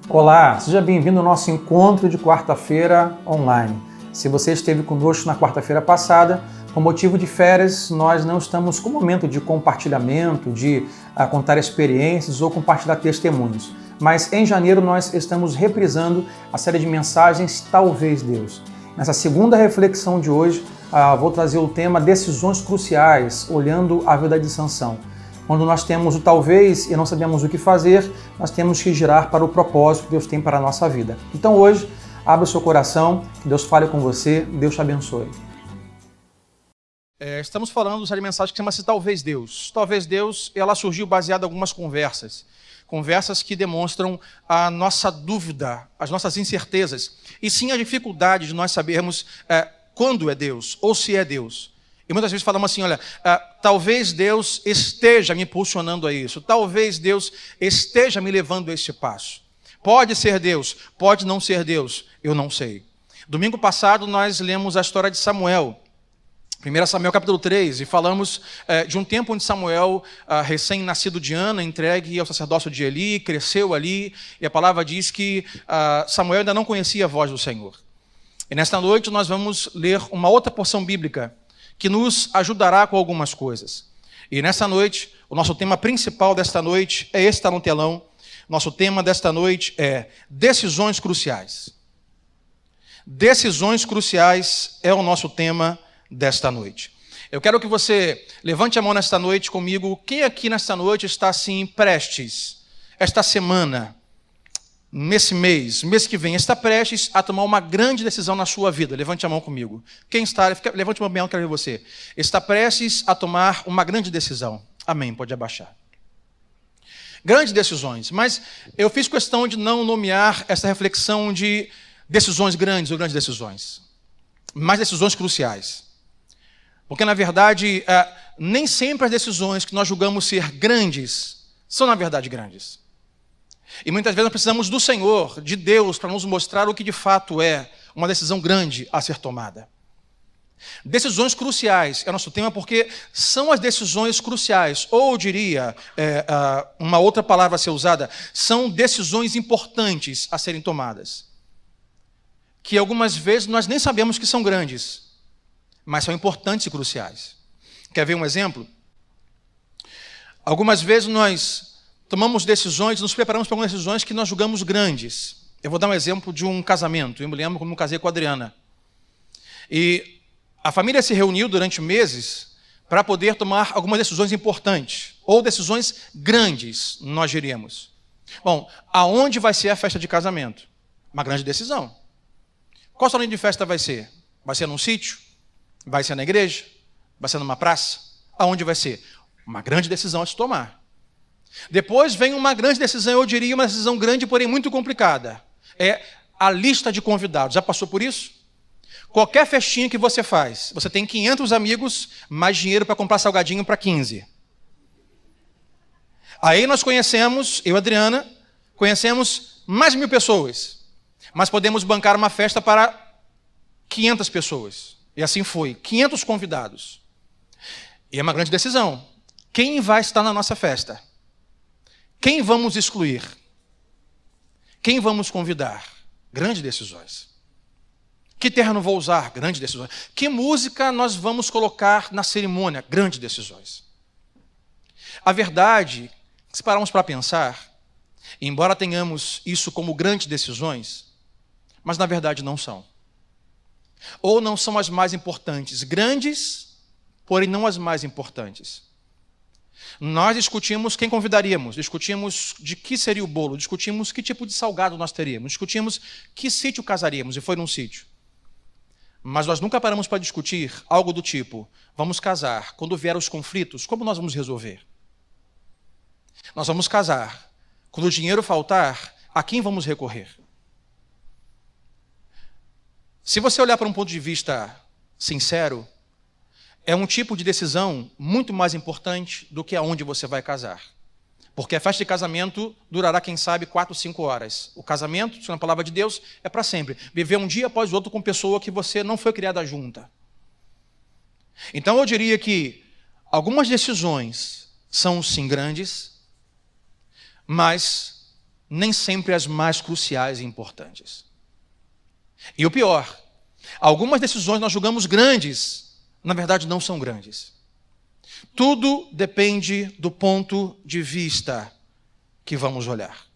Olá, seja bem-vindo ao nosso encontro de quarta-feira online. Se você esteve conosco na quarta-feira passada, com motivo de férias, nós não estamos com momento de compartilhamento, de contar experiências ou compartilhar testemunhos. Mas em janeiro nós estamos reprisando a série de mensagens Talvez Deus. Nessa segunda reflexão de hoje, vou trazer o tema Decisões Cruciais, olhando a vida de Sansão. Quando nós temos o talvez e não sabemos o que fazer, nós temos que girar para o propósito que Deus tem para a nossa vida. Então hoje, abra o seu coração, que Deus fale com você, Deus te abençoe. Estamos falando de uma mensagem que chama-se Talvez Deus. Talvez Deus, ela surgiu baseada em algumas conversas. Conversas que demonstram a nossa dúvida, as nossas incertezas. E sim a dificuldade de nós sabermos quando é Deus, ou se é Deus. E muitas vezes falamos assim, olha, talvez Deus esteja me impulsionando a isso. Talvez Deus esteja me levando a esse passo. Pode ser Deus, pode não ser Deus, eu não sei. Domingo passado nós lemos a história de Samuel. 1 Samuel capítulo 3, e falamos de um tempo onde Samuel, recém-nascido de Ana, entregue ao sacerdócio de Eli, cresceu ali, e a palavra diz que Samuel ainda não conhecia a voz do Senhor. E nesta noite nós vamos ler uma outra porção bíblica, que nos ajudará com algumas coisas. E nessa noite, o nosso tema principal desta noite é esse que está no telão. Nosso tema desta noite é decisões cruciais. Decisões cruciais é o nosso tema desta noite. Eu quero que você levante a mão nesta noite comigo. Quem aqui nesta noite está assim prestes, esta semana, nesse mês que vem, está prestes a tomar uma grande decisão na sua vida? Levante a mão comigo. Quem está? Levante uma mão, quero ver você. Está prestes a tomar uma grande decisão. Amém, pode abaixar. Grandes decisões, mas eu fiz questão de não nomear essa reflexão de decisões grandes ou grandes decisões, mas decisões cruciais. Porque, na verdade, nem sempre as decisões que nós julgamos ser grandes são, na verdade, grandes. E muitas vezes nós precisamos do Senhor, de Deus, para nos mostrar o que de fato é uma decisão grande a ser tomada. Decisões cruciais é o nosso tema porque são as decisões cruciais, ou eu diria, uma outra palavra a ser usada, são decisões importantes a serem tomadas. Que algumas vezes nós nem sabemos que são grandes, mas são importantes e cruciais. Quer ver um exemplo? Algumas vezes nós tomamos decisões, nos preparamos para algumas decisões que nós julgamos grandes. Eu vou dar um exemplo de um casamento. Eu me lembro quando eu casei com a Adriana. E a família se reuniu durante meses para poder tomar algumas decisões importantes, ou decisões grandes, nós diríamos. Bom, aonde vai ser a festa de casamento? Uma grande decisão. Qual salão de festa vai ser? Vai ser num sítio? Vai ser na igreja? Vai ser numa praça? Aonde vai ser? Uma grande decisão a se tomar. Depois vem uma grande decisão, eu diria uma decisão grande, porém muito complicada. É a lista de convidados. Já passou por isso? Qualquer festinha que você faz, você tem 500 amigos, mais dinheiro para comprar salgadinho para 15. Aí nós conhecemos, eu e a Adriana, conhecemos mais de 1000 pessoas. Mas podemos bancar uma festa para 500 pessoas. E assim foi, 500 convidados. E é uma grande decisão. Quem vai estar na nossa festa? Quem vamos excluir? Quem vamos convidar? Grandes decisões. Que terno vou usar? Grandes decisões. Que música nós vamos colocar na cerimônia? Grandes decisões. A verdade, se pararmos para pensar, embora tenhamos isso como grandes decisões, mas na verdade não são. Ou não são as mais importantes. Grandes, porém não as mais importantes. Nós discutimos quem convidaríamos, discutimos de que seria o bolo, discutimos que tipo de salgado nós teríamos, discutimos que sítio casaríamos, e foi num sítio. Mas nós nunca paramos para discutir algo do tipo, vamos casar, quando vier os conflitos, como nós vamos resolver? Nós vamos casar, quando o dinheiro faltar, a quem vamos recorrer? Se você olhar para um ponto de vista sincero, é um tipo de decisão muito mais importante do que aonde você vai casar. Porque a festa de casamento durará, quem sabe, 4, 5 horas. O casamento, segundo a palavra de Deus, é para sempre. Viver um dia após o outro com pessoa que você não foi criada junta. Então eu diria que algumas decisões são sim grandes, mas nem sempre as mais cruciais e importantes. E o pior, algumas decisões nós julgamos grandes, na verdade não são grandes. Tudo depende do ponto de vista que vamos olhar.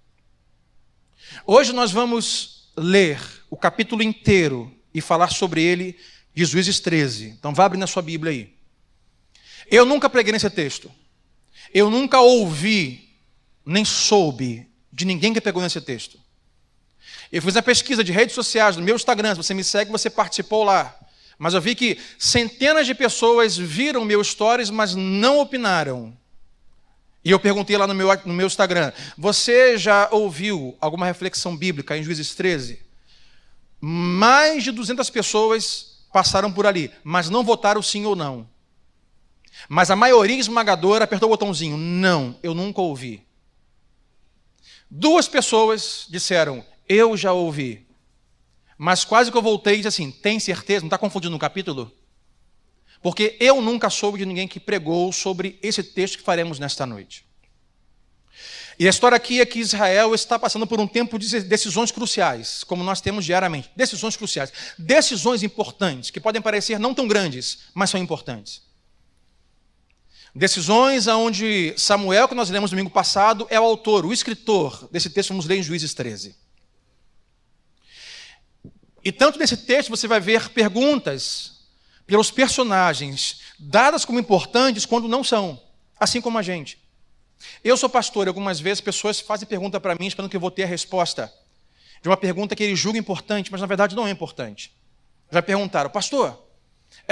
Hoje nós vamos ler o capítulo inteiro e falar sobre ele de Juízes 13. Então vá abrir na sua Bíblia aí. Eu nunca preguei nesse texto. Eu nunca ouvi, nem soube de ninguém que pegou nesse texto. Eu fiz a pesquisa de redes sociais, no meu Instagram, se você me segue, você participou lá. Mas eu vi que centenas de pessoas viram meus stories, mas não opinaram. E eu perguntei lá no meu Instagram, você já ouviu alguma reflexão bíblica em Juízes 13? Mais de 200 pessoas passaram por ali, mas não votaram sim ou não. Mas a maioria esmagadora apertou o botãozinho, não, eu nunca ouvi. 2 pessoas disseram, eu já ouvi. Mas quase que eu voltei e disse assim, tem certeza? Não está confundindo o capítulo? Porque eu nunca soube de ninguém que pregou sobre esse texto que faremos nesta noite. E a história aqui é que Israel está passando por um tempo de decisões cruciais, como nós temos diariamente. Decisões cruciais. Decisões importantes, que podem parecer não tão grandes, mas são importantes. Decisões onde Samuel, que nós lemos domingo passado, é o autor, o escritor desse texto, vamos ler em Juízes 13. E tanto nesse texto você vai ver perguntas pelos personagens, dadas como importantes quando não são, assim como a gente. Eu sou pastor e algumas vezes pessoas fazem pergunta para mim esperando que eu vou ter a resposta de uma pergunta que eles julgam importante, mas na verdade não é importante. Já perguntaram, pastor,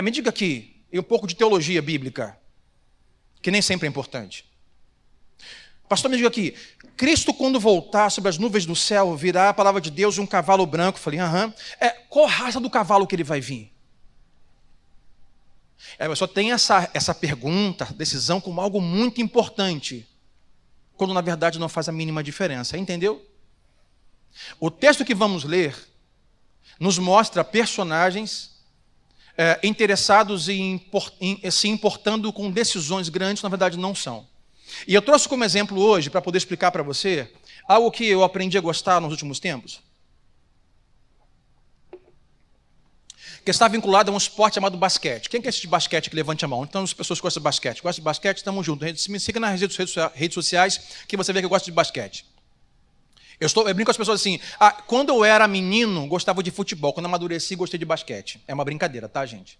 me diga aqui, e um pouco de teologia bíblica, que nem sempre é importante. Pastor, me diga aqui, Cristo quando voltar sobre as nuvens do céu, virá a palavra de Deus e um cavalo branco. Eu falei, qual raça do cavalo que ele vai vir? A pessoa tem essa pergunta, decisão, como algo muito importante, quando na verdade não faz a mínima diferença, entendeu? O texto que vamos ler nos mostra personagens interessados em se importando com decisões grandes, na verdade não são. E eu trouxe como exemplo hoje, para poder explicar para você, algo que eu aprendi a gostar nos últimos tempos, que está vinculado a um esporte chamado basquete. Quem quer assistir basquete que levante a mão? Então as pessoas gostam de basquete. Gostam de basquete, estamos juntos. Me siga nas redes sociais que você vê que eu gosto de basquete. Eu brinco com as pessoas assim, quando eu era menino, gostava de futebol. Quando eu amadureci, gostei de basquete. É uma brincadeira, tá, gente?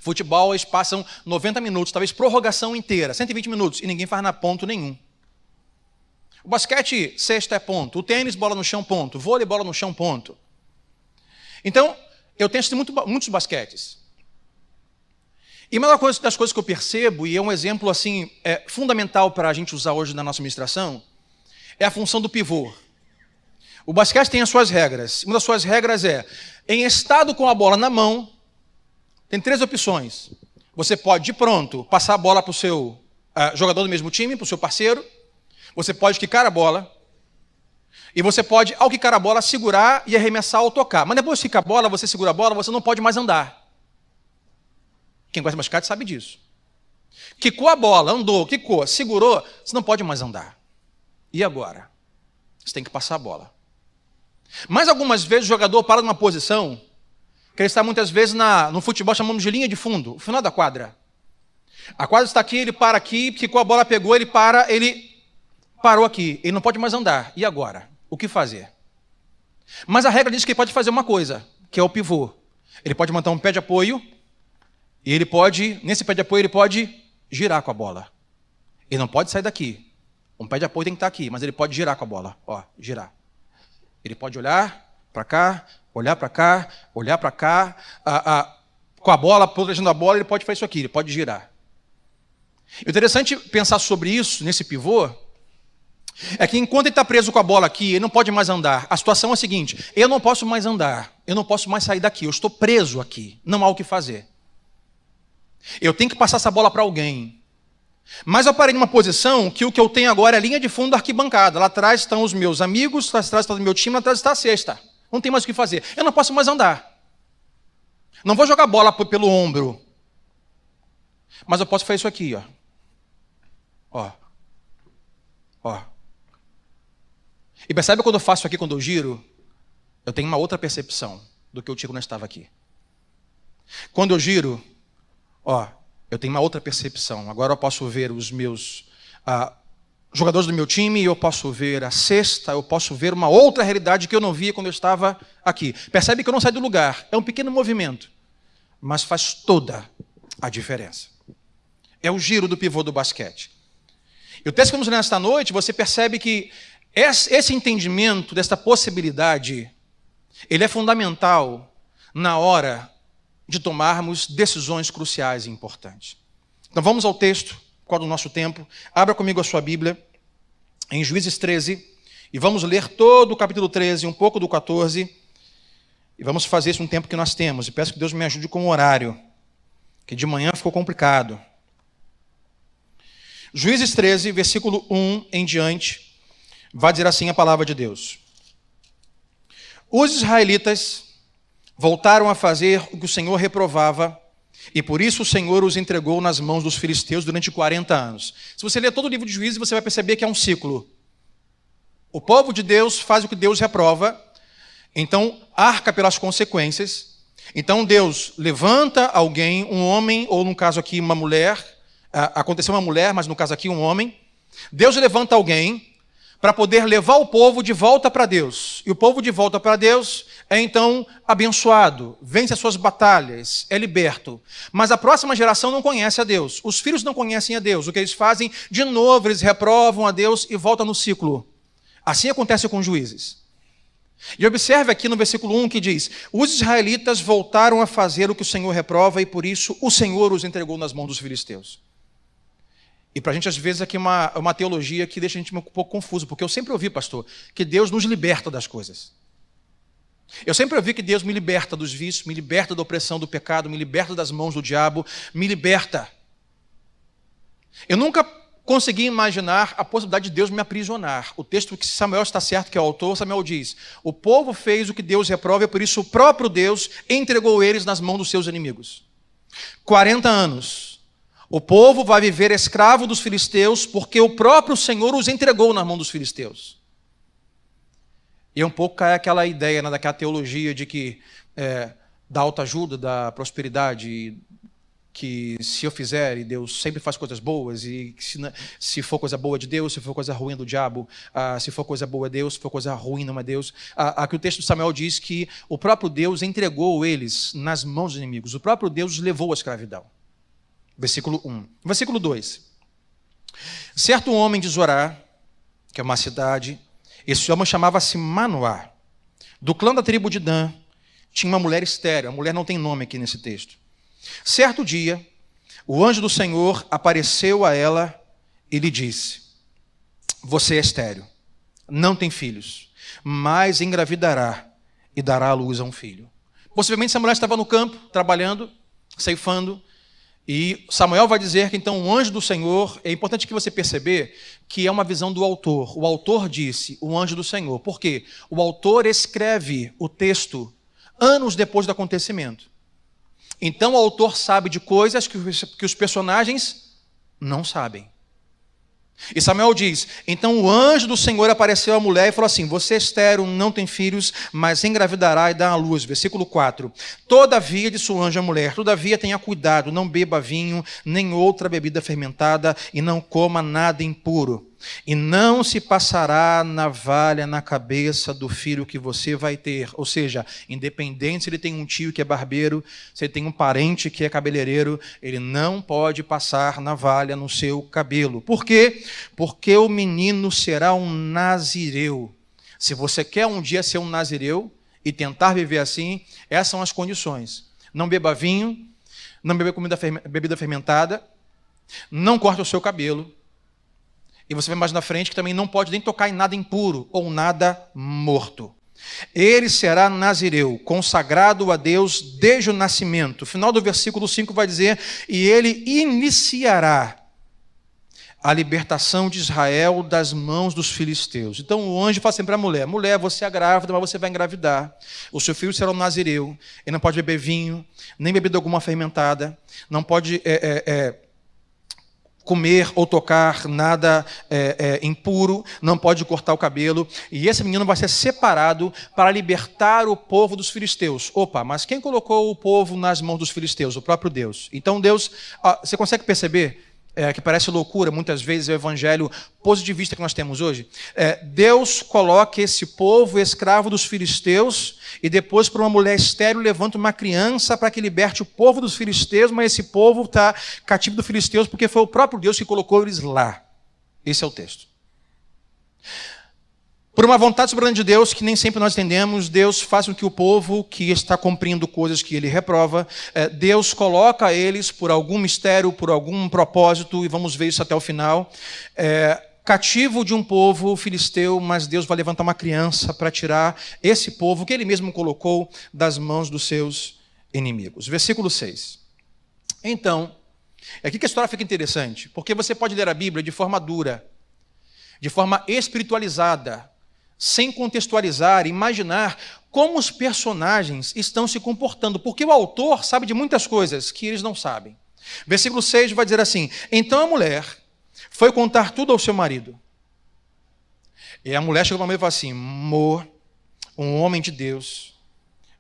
Futebol, eles passam 90 minutos, talvez prorrogação inteira, 120 minutos, e ninguém faz na ponto nenhum. O basquete, cesta é ponto. O tênis, bola no chão, ponto. O vôlei, bola no chão, ponto. Então, eu tenho assistido muitos basquetes. E uma das coisas que eu percebo, e é um exemplo assim fundamental para a gente usar hoje na nossa ministração, é a função do pivô. O basquete tem as suas regras. Uma das suas regras é, em estado com a bola na mão, tem 3 opções. Você pode, de pronto, passar a bola para o seu jogador do mesmo time, para o seu parceiro. Você pode quicar a bola. E você pode, ao quicar a bola, segurar e arremessar ou tocar. Mas depois que quica a bola, você segura a bola, você não pode mais andar. Quem gosta de basquete sabe disso. Quicou a bola, andou, quicou, segurou, você não pode mais andar. E agora? Você tem que passar a bola. Mas algumas vezes o jogador para numa posição que ele está muitas vezes no futebol chamamos de linha de fundo, o final da quadra. A quadra está aqui, ele para aqui, quicou a bola, pegou, ele parou aqui. Ele não pode mais andar. E agora? O que fazer? Mas a regra diz que ele pode fazer uma coisa, que é o pivô. Ele pode montar um pé de apoio, e nesse pé de apoio, ele pode girar com a bola. Ele não pode sair daqui. Um pé de apoio tem que estar aqui, mas ele pode girar com a bola. Girar. Ele pode olhar para cá, olhar para cá, olhar para cá, com a bola, protegendo a bola, ele pode fazer isso aqui, ele pode girar. O interessante pensar sobre isso, nesse pivô, é que enquanto ele está preso com a bola aqui, ele não pode mais andar. A situação é a seguinte, eu não posso mais andar, eu não posso mais sair daqui, eu estou preso aqui, não há o que fazer. Eu tenho que passar essa bola para alguém. Mas eu parei numa posição que o que eu tenho agora é linha de fundo da arquibancada. Lá atrás estão os meus amigos, lá atrás está o meu time, lá atrás está a cesta. Não tem mais o que fazer. Eu não posso mais andar. Não vou jogar bola pelo ombro. Mas eu posso fazer isso aqui, ó. E percebe quando eu faço aqui, quando eu giro, eu tenho uma outra percepção do que eu tinha quando eu estava aqui. Quando eu giro, eu tenho uma outra percepção. Agora eu posso ver os meus jogadores do meu time, eu posso ver a cesta, eu posso ver uma outra realidade que eu não via quando eu estava aqui. Percebe que eu não saio do lugar. É um pequeno movimento, mas faz toda a diferença. É o giro do pivô do basquete. E o texto que vamos ler nesta noite, você percebe que esse entendimento desta possibilidade, ele é fundamental na hora de tomarmos decisões cruciais e importantes. Então vamos ao texto, por causa do nosso tempo. Abra comigo a sua Bíblia, em Juízes 13, e vamos ler todo o capítulo 13, um pouco do 14, e vamos fazer isso no tempo que nós temos. E peço que Deus me ajude com o horário, que de manhã ficou complicado. Juízes 13, versículo 1 em diante, vai dizer assim a palavra de Deus. Os israelitas voltaram a fazer o que o Senhor reprovava, e por isso o Senhor os entregou nas mãos dos filisteus durante 40 anos. Se você ler todo o livro de Juízes, você vai perceber que é um ciclo. O povo de Deus faz o que Deus reprova, então arca pelas consequências. Então Deus levanta alguém, um homem, ou no caso aqui uma mulher, aconteceu uma mulher, mas no caso aqui um homem. Deus levanta alguém para poder levar o povo de volta para Deus. E o povo de volta para Deus é então abençoado, vence as suas batalhas, é liberto. Mas a próxima geração não conhece a Deus. Os filhos não conhecem a Deus. O que eles fazem? De novo, eles reprovam a Deus e voltam no ciclo. Assim acontece com os juízes. E observe aqui no versículo 1 que diz: os israelitas voltaram a fazer o que o Senhor reprova e por isso o Senhor os entregou nas mãos dos filisteus. E para a gente, às vezes, aqui uma teologia que deixa a gente um pouco confuso, porque eu sempre ouvi, pastor, que Deus nos liberta das coisas. Eu sempre ouvi que Deus me liberta dos vícios, me liberta da opressão do pecado, me liberta das mãos do diabo, me liberta. Eu nunca consegui imaginar a possibilidade de Deus me aprisionar. O texto que Samuel está certo, que é o autor, Samuel diz: o povo fez o que Deus reprova e por isso o próprio Deus entregou eles nas mãos dos seus inimigos. 40 anos. O povo vai viver escravo dos filisteus porque o próprio Senhor os entregou na mão dos filisteus. E um pouco cai aquela ideia, daquela teologia de que da autoajuda, da prosperidade, que se eu fizer, e Deus sempre faz coisas boas, e se for coisa boa de Deus, se for coisa ruim do diabo, se for coisa boa é Deus, se for coisa ruim não é Deus. Aqui o texto de Samuel diz que o próprio Deus entregou eles nas mãos dos inimigos, o próprio Deus os levou à escravidão. Versículo 1. Versículo 2. Certo homem de Zorá, que é uma cidade, esse homem chamava-se Manoá, do clã da tribo de Dan, tinha uma mulher estéril, a mulher não tem nome aqui nesse texto. Certo dia, o anjo do Senhor apareceu a ela e lhe disse: você é estéril, não tem filhos, mas engravidará e dará à luz a um filho. Possivelmente essa mulher estava no campo, trabalhando, ceifando, e Samuel vai dizer que então o anjo do Senhor, é importante que você perceber que é uma visão do autor. O autor disse, o anjo do Senhor. Por quê? O autor escreve o texto anos depois do acontecimento. Então o autor sabe de coisas que os personagens não sabem. E Samuel diz: então o anjo do Senhor apareceu à mulher e falou assim: você é estéril, não tem filhos, mas engravidará e dá à luz. Versículo 4. Todavia, disse o anjo à mulher, todavia tenha cuidado, não beba vinho, nem outra bebida fermentada, e não coma nada impuro. E não se passará navalha na cabeça do filho que você vai ter. Ou seja, independente se ele tem um tio que é barbeiro, se ele tem um parente que é cabeleireiro, ele não pode passar navalha no seu cabelo. Por quê? Porque o menino será um nazireu. Se você quer um dia ser um nazireu e tentar viver assim, essas são as condições. Não beba vinho, não beba bebida fermentada, não corte o seu cabelo. E você vai mais na frente que também não pode nem tocar em nada impuro ou nada morto. Ele será nazireu, consagrado a Deus desde o nascimento. O final do versículo 5 vai dizer: e ele iniciará a libertação de Israel das mãos dos filisteus. Então o anjo fala assim para a mulher: mulher, você é grávida, mas você vai engravidar. O seu filho será um nazireu. Ele não pode beber vinho, nem bebida alguma fermentada. Não pode comer ou tocar nada impuro, não pode cortar o cabelo, e esse menino vai ser separado para libertar o povo dos filisteus. Opa, mas quem colocou o povo nas mãos dos filisteus? O próprio Deus. Então Deus, você consegue perceber que parece loucura, muitas vezes, o evangelho positivista que nós temos hoje? Deus coloca esse povo escravo dos filisteus e depois, para uma mulher estéril, levanta uma criança para que liberte o povo dos filisteus, mas esse povo está cativo dos filisteus porque foi o próprio Deus que colocou eles lá. Esse é o texto. Por uma vontade soberana de Deus, que nem sempre nós entendemos, Deus faz com que o povo que está cumprindo coisas que ele reprova, Deus coloca eles por algum mistério, por algum propósito, e vamos ver isso até o final, cativo de um povo filisteu, mas Deus vai levantar uma criança para tirar esse povo que ele mesmo colocou das mãos dos seus inimigos. Versículo 6. Então, é aqui que a história fica interessante, porque você pode ler a Bíblia de forma dura, de forma espiritualizada, sem contextualizar, imaginar como os personagens estão se comportando, porque o autor sabe de muitas coisas que eles não sabem. Versículo 6 vai dizer assim: então a mulher foi contar tudo ao seu marido. E a mulher chegou para mim e falou assim: amor, um homem de Deus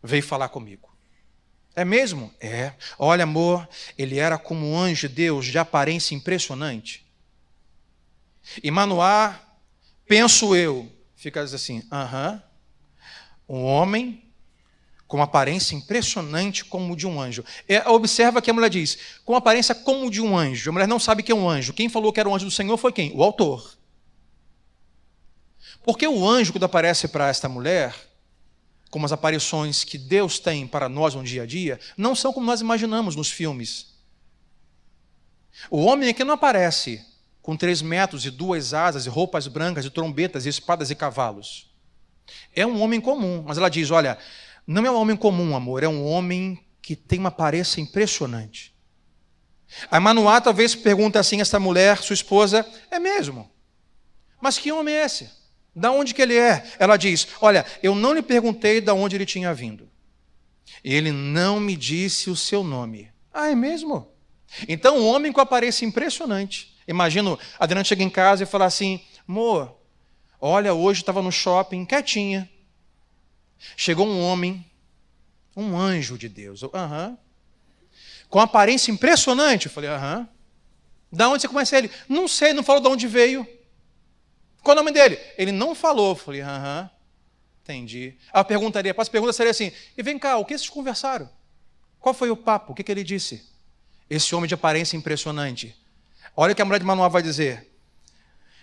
veio falar comigo. É mesmo? É. Olha, amor, ele era como um anjo de Deus, de aparência impressionante. E Manoá, penso eu, fica assim, um homem com aparência impressionante como de um anjo. Observa que a mulher diz, com aparência como de um anjo. A mulher não sabe que é um anjo. Quem falou que era um anjo do Senhor foi quem? O autor. Porque o anjo, quando aparece para esta mulher, como as aparições que Deus tem para nós no dia a dia, não são como nós imaginamos nos filmes. O homem aqui não aparece com 3 metros e 2 asas, e roupas brancas, e trombetas, e espadas e cavalos. É um homem comum, mas ela diz, olha, não é um homem comum, amor, é um homem que tem uma aparência impressionante. A Manoá talvez pergunta assim a esta mulher, sua esposa, é mesmo? Mas que homem é esse? Da onde que ele é? Ela diz, olha, eu não lhe perguntei de onde ele tinha vindo. Ele não me disse o seu nome. Ah, é mesmo? Então, um homem com aparência impressionante. Imagino, a Adriana chega em casa e fala assim, amor, olha, hoje estava no shopping, quietinha. Chegou um homem, um anjo de Deus. Com aparência impressionante. Eu falei, Da onde você conhece ele? Não sei, não falou de onde veio. Qual é o nome dele? Ele não falou. Eu falei, entendi. A pergunta seria assim, e vem cá, o que vocês conversaram? Qual foi o papo? O que ele disse? Esse homem de aparência impressionante. Olha o que a mulher de Manoá vai dizer.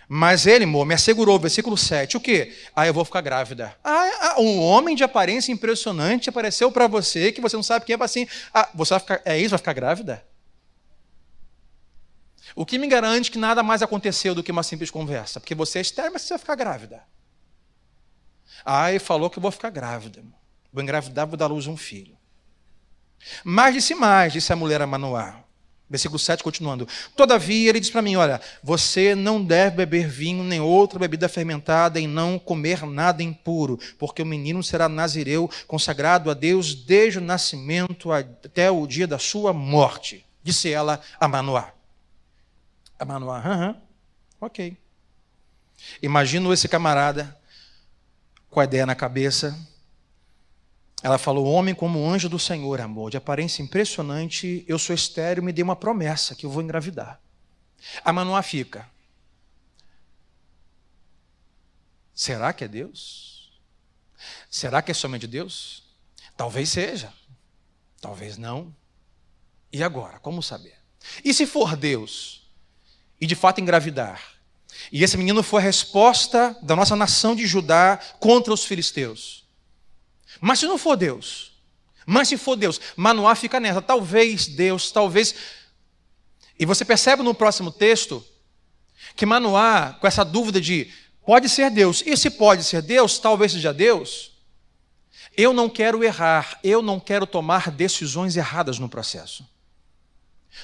Mas ele, amor, me assegurou, versículo 7, o quê? Eu vou ficar grávida. Um homem de aparência impressionante apareceu para você, que você não sabe quem é, assim, você vai ficar, vai ficar grávida? O que me garante que nada mais aconteceu do que uma simples conversa? Porque você é estéril, mas você vai ficar grávida. Ele falou que eu vou ficar grávida. Vou engravidar, vou dar à luz um filho. Mas disse a mulher a Manoá. Versículo 7, continuando. Todavia, ele diz para mim, olha, você não deve beber vinho, nem outra bebida fermentada, e não comer nada impuro, porque o menino será nazireu, consagrado a Deus desde o nascimento até o dia da sua morte. Disse ela a Manoá. A Manoá, ok. Imagino esse camarada com a ideia na cabeça. Ela falou, homem como um anjo do Senhor, amor, de aparência impressionante, eu sou estéril, me dê uma promessa que eu vou engravidar. A Manoá fica. Será que é Deus? Será que é somente Deus? Talvez seja, talvez não. E agora, como saber? E se for Deus, e de fato engravidar, e esse menino for a resposta da nossa nação de Judá contra os filisteus? Mas se não for Deus, mas se for Deus, Manoá fica nessa, talvez Deus, talvez. E você percebe no próximo texto que Manoá, com essa dúvida de pode ser Deus, e se pode ser Deus, talvez seja Deus, eu não quero errar, eu não quero tomar decisões erradas no processo.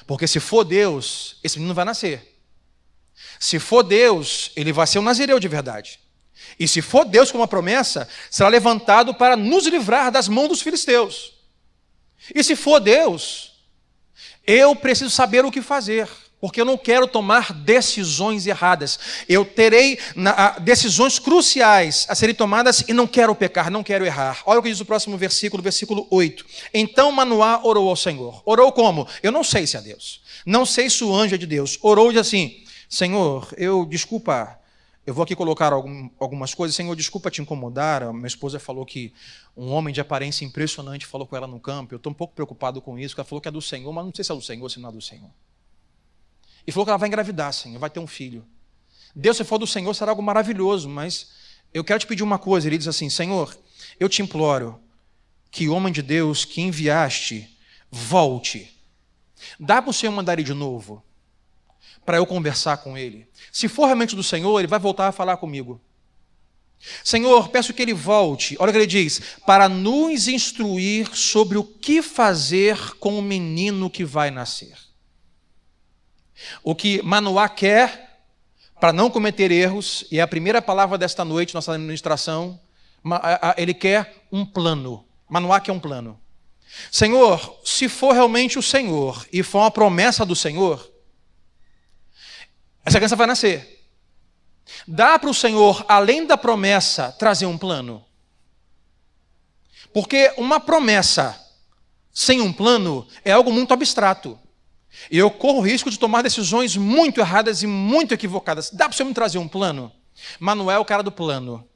Porque se for Deus, esse menino vai nascer. Se for Deus, ele vai ser um nazireu de verdade. E se for Deus com uma promessa, será levantado para nos livrar das mãos dos filisteus. E se for Deus, eu preciso saber o que fazer. Porque eu não quero tomar decisões erradas. Eu terei decisões cruciais a serem tomadas e não quero pecar, não quero errar. Olha o que diz o próximo versículo, versículo 8. Então Manoá orou ao Senhor. Orou como? Eu não sei se é Deus. Não sei se o anjo é de Deus. Orou e disse assim: Senhor, desculpa, eu vou aqui colocar algumas coisas. Senhor, desculpa te incomodar. A minha esposa falou que um homem de aparência impressionante falou com ela no campo. Eu estou um pouco preocupado com isso, porque ela falou que é do Senhor, mas não sei se é do Senhor ou se não é do Senhor. E falou que ela vai engravidar, Senhor, vai ter um filho. Deus, se for do Senhor, será algo maravilhoso, mas eu quero te pedir uma coisa. Ele diz assim: Senhor, eu te imploro que o homem de Deus que enviaste volte. Dá para o Senhor mandar ele de novo, para eu conversar com ele. Se for realmente do Senhor, ele vai voltar a falar comigo. Senhor, peço que ele volte. Olha o que ele diz: para nos instruir sobre o que fazer com o menino que vai nascer. O que Manoá quer, para não cometer erros, e é a primeira palavra desta noite, nossa administração, ele quer um plano. Manoá quer um plano. Senhor, se for realmente o Senhor, e for uma promessa do Senhor, essa criança vai nascer. Dá para o Senhor, além da promessa, trazer um plano? Porque uma promessa sem um plano é algo muito abstrato. E eu corro o risco de tomar decisões muito erradas e muito equivocadas. Dá para o Senhor me trazer um plano? Manuel é o cara do plano.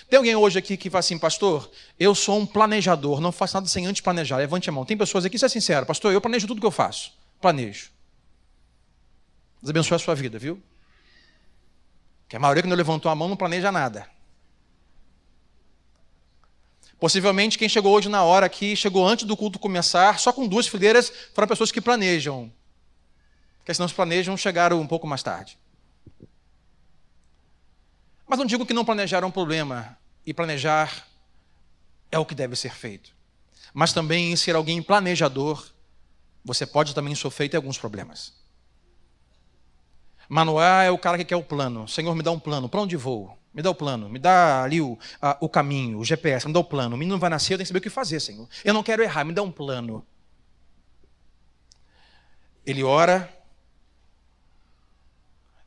Tem alguém hoje aqui que fala assim: pastor, eu sou um planejador, não faço nada sem antes planejar. Levante a mão. Tem pessoas aqui, seja sincero: pastor, eu planejo tudo que eu faço. Planejo. Deus abençoe a sua vida, viu? Que a maioria que não levantou a mão não planeja nada. Possivelmente quem chegou hoje na hora aqui, chegou antes do culto começar, só com 2 fileiras, foram pessoas que planejam. Porque se não se planejam, chegaram um pouco mais tarde. Mas não digo que não planejar é um problema, e planejar é o que deve ser feito. Mas também em ser alguém planejador, você pode também sofrer e ter alguns problemas. Manoá é o cara que quer o plano. Senhor, me dá um plano. Para onde vou? Me dá o plano. Me dá ali o caminho, o GPS. Me dá o plano. O menino vai nascer, eu tenho que saber o que fazer, Senhor. Eu não quero errar, me dá um plano. Ele ora.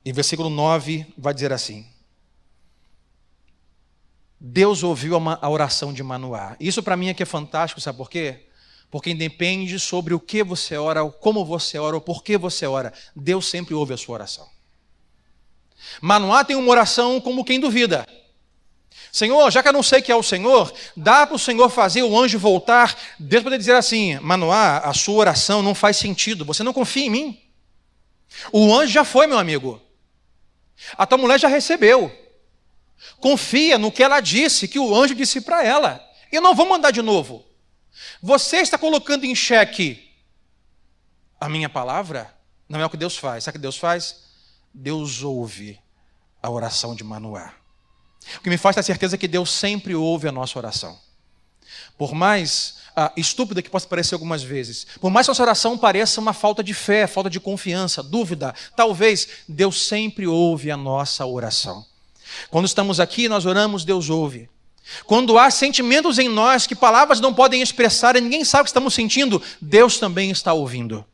E versículo 9 vai dizer assim: Deus ouviu a oração de Manoá. Isso para mim aqui é fantástico, sabe por quê? Porque independe sobre o que você ora, como você ora, ou por que você ora, Deus sempre ouve a sua oração. Manoá tem uma oração como quem duvida. Senhor, já que eu não sei que é o Senhor, dá para o Senhor fazer o anjo voltar. Deus poderia dizer assim: Manoá, a sua oração não faz sentido, você não confia em mim. O anjo já foi, meu amigo. A tua mulher já recebeu. Confia no que ela disse, que o anjo disse para ela. Eu não vou mandar de novo. Você está colocando em xeque a minha palavra? Não é o que Deus faz. Sabe o que Deus faz? Deus ouve a oração de Manoá. O que me faz ter certeza que Deus sempre ouve a nossa oração. Por mais estúpida que possa parecer algumas vezes, por mais que nossa oração pareça uma falta de fé, falta de confiança, dúvida, talvez, Deus sempre ouve a nossa oração. Quando estamos aqui, nós oramos, Deus ouve. Quando há sentimentos em nós que palavras não podem expressar e ninguém sabe o que estamos sentindo, Deus também está ouvindo.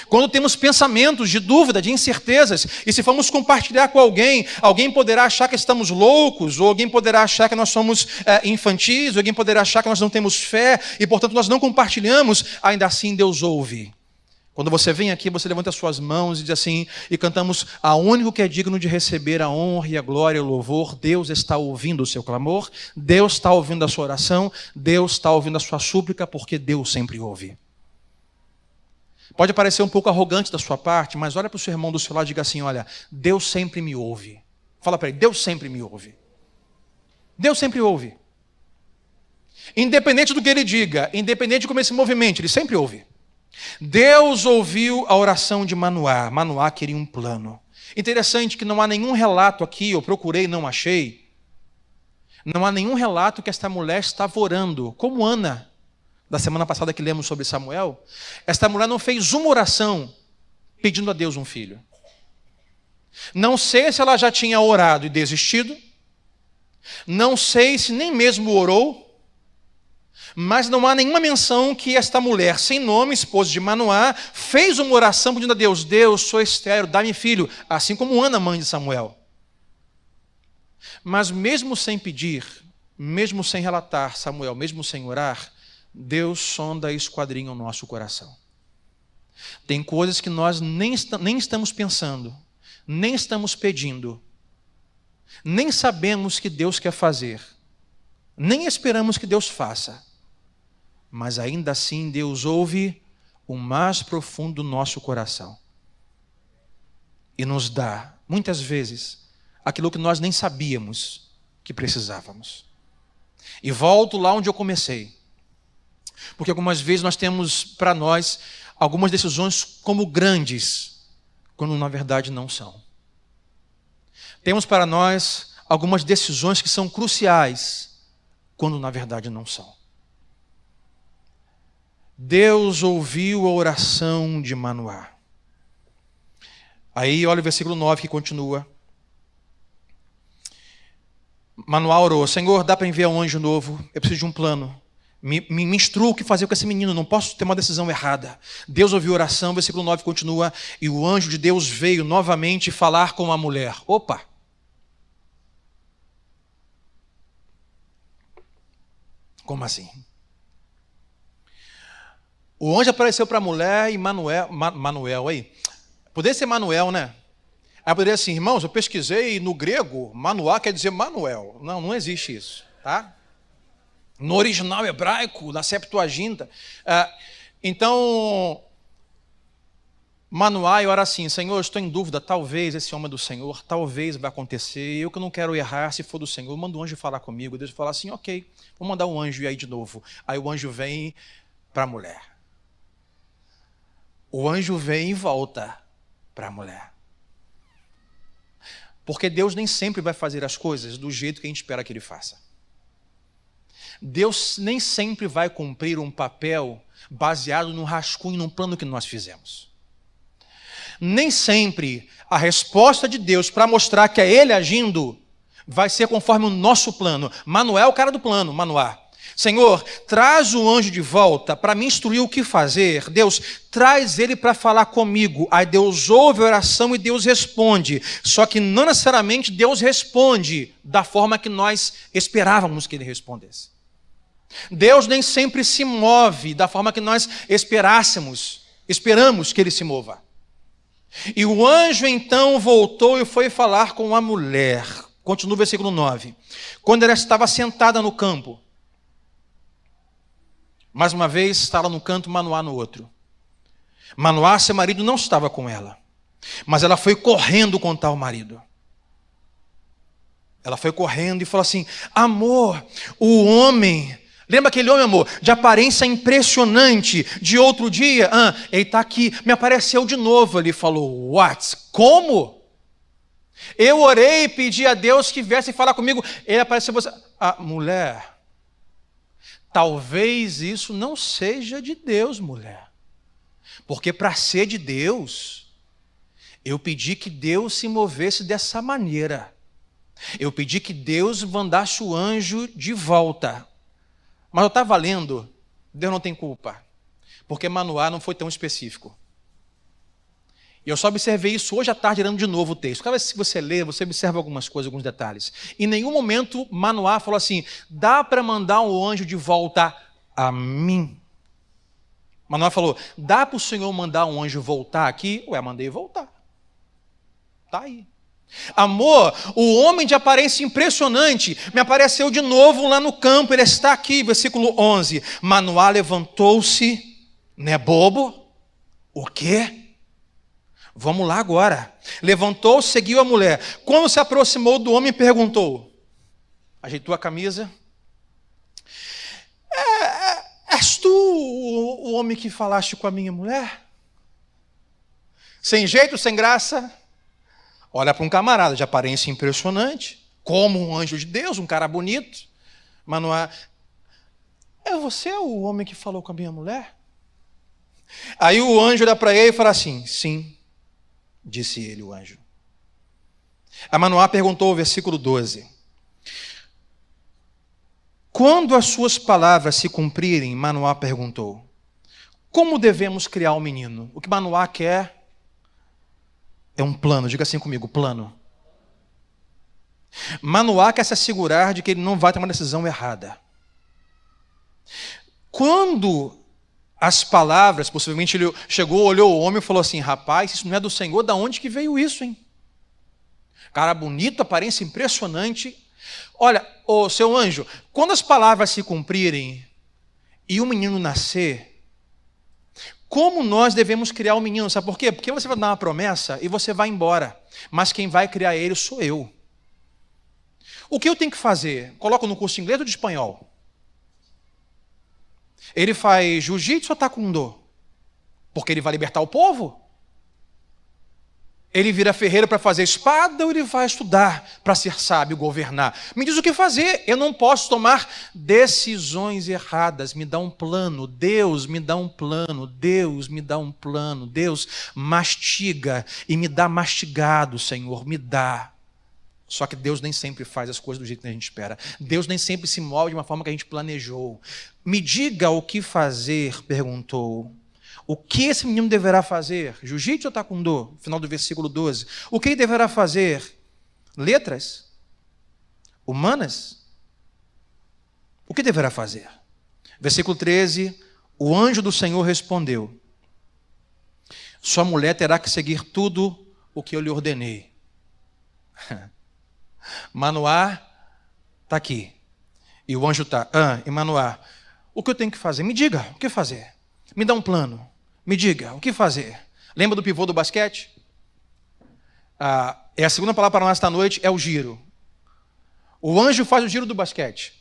Quando temos pensamentos de dúvida, de incertezas, e se formos compartilhar com alguém, alguém poderá achar que estamos loucos, ou alguém poderá achar que nós somos infantis, ou alguém poderá achar que nós não temos fé, e portanto nós não compartilhamos, ainda assim Deus ouve. Quando você vem aqui, você levanta as suas mãos e diz assim, e cantamos: a único que é digno de receber a honra e a glória e o louvor, Deus está ouvindo o seu clamor, Deus está ouvindo a sua oração, Deus está ouvindo a sua súplica, porque Deus sempre ouve. Pode parecer um pouco arrogante da sua parte, mas olha para o seu irmão do seu lado e diga assim: olha, Deus sempre me ouve. Fala para ele: Deus sempre me ouve. Deus sempre ouve. Independente do que ele diga, independente de como ele se movimente, ele sempre ouve. Deus ouviu a oração de Manoá. Manoá queria um plano. Interessante que não há nenhum relato aqui, eu procurei e não achei. Não há nenhum relato que esta mulher estava orando, como Ana, da semana passada que lemos sobre Samuel. Esta mulher não fez uma oração pedindo a Deus um filho. Não sei se ela já tinha orado e desistido. Não sei se nem mesmo orou. Mas não há nenhuma menção que esta mulher, sem nome, esposa de Manoá, fez uma oração pedindo a Deus: Deus, sou estéril, dá-me filho, assim como Ana, mãe de Samuel. Mas mesmo sem pedir, mesmo sem relatar, Samuel, mesmo sem orar, Deus sonda e esquadrinha o nosso coração. Tem coisas que nós nem estamos pensando, nem estamos pedindo, nem sabemos que Deus quer fazer, nem esperamos que Deus faça, mas ainda assim Deus ouve o mais profundo do nosso coração e nos dá, muitas vezes, aquilo que nós nem sabíamos que precisávamos. E volto lá onde eu comecei, porque algumas vezes nós temos para nós algumas decisões como grandes, quando na verdade não são. Temos para nós algumas decisões que são cruciais, quando na verdade não são. Deus ouviu a oração de Manoá. Aí olha o versículo 9 que continua. Manoá orou: Senhor, dá para enviar um anjo novo, eu preciso de um plano. Me instrua o que fazer com esse menino, não posso ter uma decisão errada. Deus ouviu a oração, versículo 9 continua, e o anjo de Deus veio novamente falar com a mulher. Opa! Como assim? O anjo apareceu para a mulher e Manuel aí. Poderia ser Manuel, né? Aí poderia assim: irmãos, eu pesquisei no grego, Manoá quer dizer Manuel. Não, não existe isso, tá? No original hebraico, na Septuaginta. Então, Manoá ora assim: Senhor, estou em dúvida, talvez esse homem é do Senhor, talvez vai acontecer, eu que não quero errar, se for do Senhor, manda um anjo falar comigo. Deus fala assim: ok, vou mandar um anjo aí de novo. Aí o anjo vem para a mulher. O anjo vem e volta para a mulher. Porque Deus nem sempre vai fazer as coisas do jeito que a gente espera que Ele faça. Deus nem sempre vai cumprir um papel baseado num rascunho, num plano que nós fizemos. Nem sempre a resposta de Deus para mostrar que é Ele agindo vai ser conforme o nosso plano. Manoel é o cara do plano, Manoá. Senhor, traz o anjo de volta para me instruir o que fazer. Deus, traz ele para falar comigo. Aí Deus ouve a oração e Deus responde. Só que não necessariamente Deus responde da forma que nós esperávamos que Ele respondesse. Deus nem sempre se move da forma que nós esperamos que Ele se mova. E o anjo então voltou e foi falar com a mulher. Continua o versículo 9. Quando ela estava sentada no campo, mais uma vez, estava num canto, Manoá no outro. Manoá, seu marido, não estava com ela, mas ela foi correndo contar ao marido. Ela foi correndo e falou assim: amor, o homem, lembra aquele homem, amor, de aparência impressionante, de outro dia? Ele está aqui, me apareceu de novo. Ele falou: what? Como? Eu orei e pedi a Deus que viesse falar comigo. Ele apareceu, você. Mulher, talvez isso não seja de Deus, mulher. Porque para ser de Deus, eu pedi que Deus se movesse dessa maneira. Eu pedi que Deus mandasse o anjo de volta. Mas eu estava lendo, Deus não tem culpa. Porque Manoá não foi tão específico. E eu só observei isso hoje à tarde, lendo de novo o texto. Cada vez que você lê, você observa algumas coisas, alguns detalhes. Em nenhum momento Manoá falou assim: dá para mandar um anjo de volta a mim. Manoá falou: dá para o Senhor mandar um anjo voltar aqui? Ué, mandei voltar. Está aí. Amor, o homem de aparência impressionante me apareceu de novo lá no campo, ele está aqui, versículo 11. Manoá levantou-se, não é bobo? O quê? Vamos lá agora. Levantou-se, seguiu a mulher. Quando se aproximou do homem, perguntou, ajeitou a camisa: és tu o homem que falaste com a minha mulher? Sem jeito, sem graça. Olha para um camarada de aparência impressionante, como um anjo de Deus, um cara bonito. Manoá: é você o homem que falou com a minha mulher? Aí o anjo olha para ele e fala assim: sim, disse ele, o anjo. A Manoá perguntou, versículo 12: Quando as suas palavras se cumprirem, Manoá perguntou: como devemos criar o menino? O que Manoá quer é um plano. Diga assim comigo, plano. Manoá quer se assegurar de que ele não vai tomar uma decisão errada. Quando as palavras, possivelmente ele chegou, olhou o homem e falou assim: rapaz, isso não é do Senhor, da onde que veio isso, hein? Cara bonito, aparência impressionante. Olha, ô seu anjo, quando as palavras se cumprirem e o menino nascer, como nós devemos criar o menino? Sabe por quê? Porque você vai dar uma promessa e você vai embora, mas quem vai criar ele sou eu. O que eu tenho que fazer? Coloco no curso de inglês ou de espanhol? Ele faz jiu-jitsu ou taekwondo? Porque ele vai libertar o povo? Ele vira ferreiro para fazer espada ou ele vai estudar para ser sábio e governar? Me diz o que fazer. Eu não posso tomar decisões erradas. Me dá um plano. Deus me dá um plano. Deus me dá um plano. Deus mastiga e me dá mastigado, Senhor. Me dá. Só que Deus nem sempre faz as coisas do jeito que a gente espera. Deus nem sempre se move de uma forma que a gente planejou. Me diga o que fazer, perguntou. O que esse menino deverá fazer? Jiu-jitsu ou taekwondo? Final do versículo 12. O que ele deverá fazer? Letras? Humanas? O que deverá fazer? Versículo 13. O anjo do Senhor respondeu: sua mulher terá que seguir tudo o que eu lhe ordenei. Manoá está aqui. E o anjo está. E Manoá, o que eu tenho que fazer? Me diga, o que fazer? Me dá um plano. Me diga, o que fazer? Lembra do pivô do basquete? É a segunda palavra para nós esta noite, é o giro. O anjo faz o giro do basquete.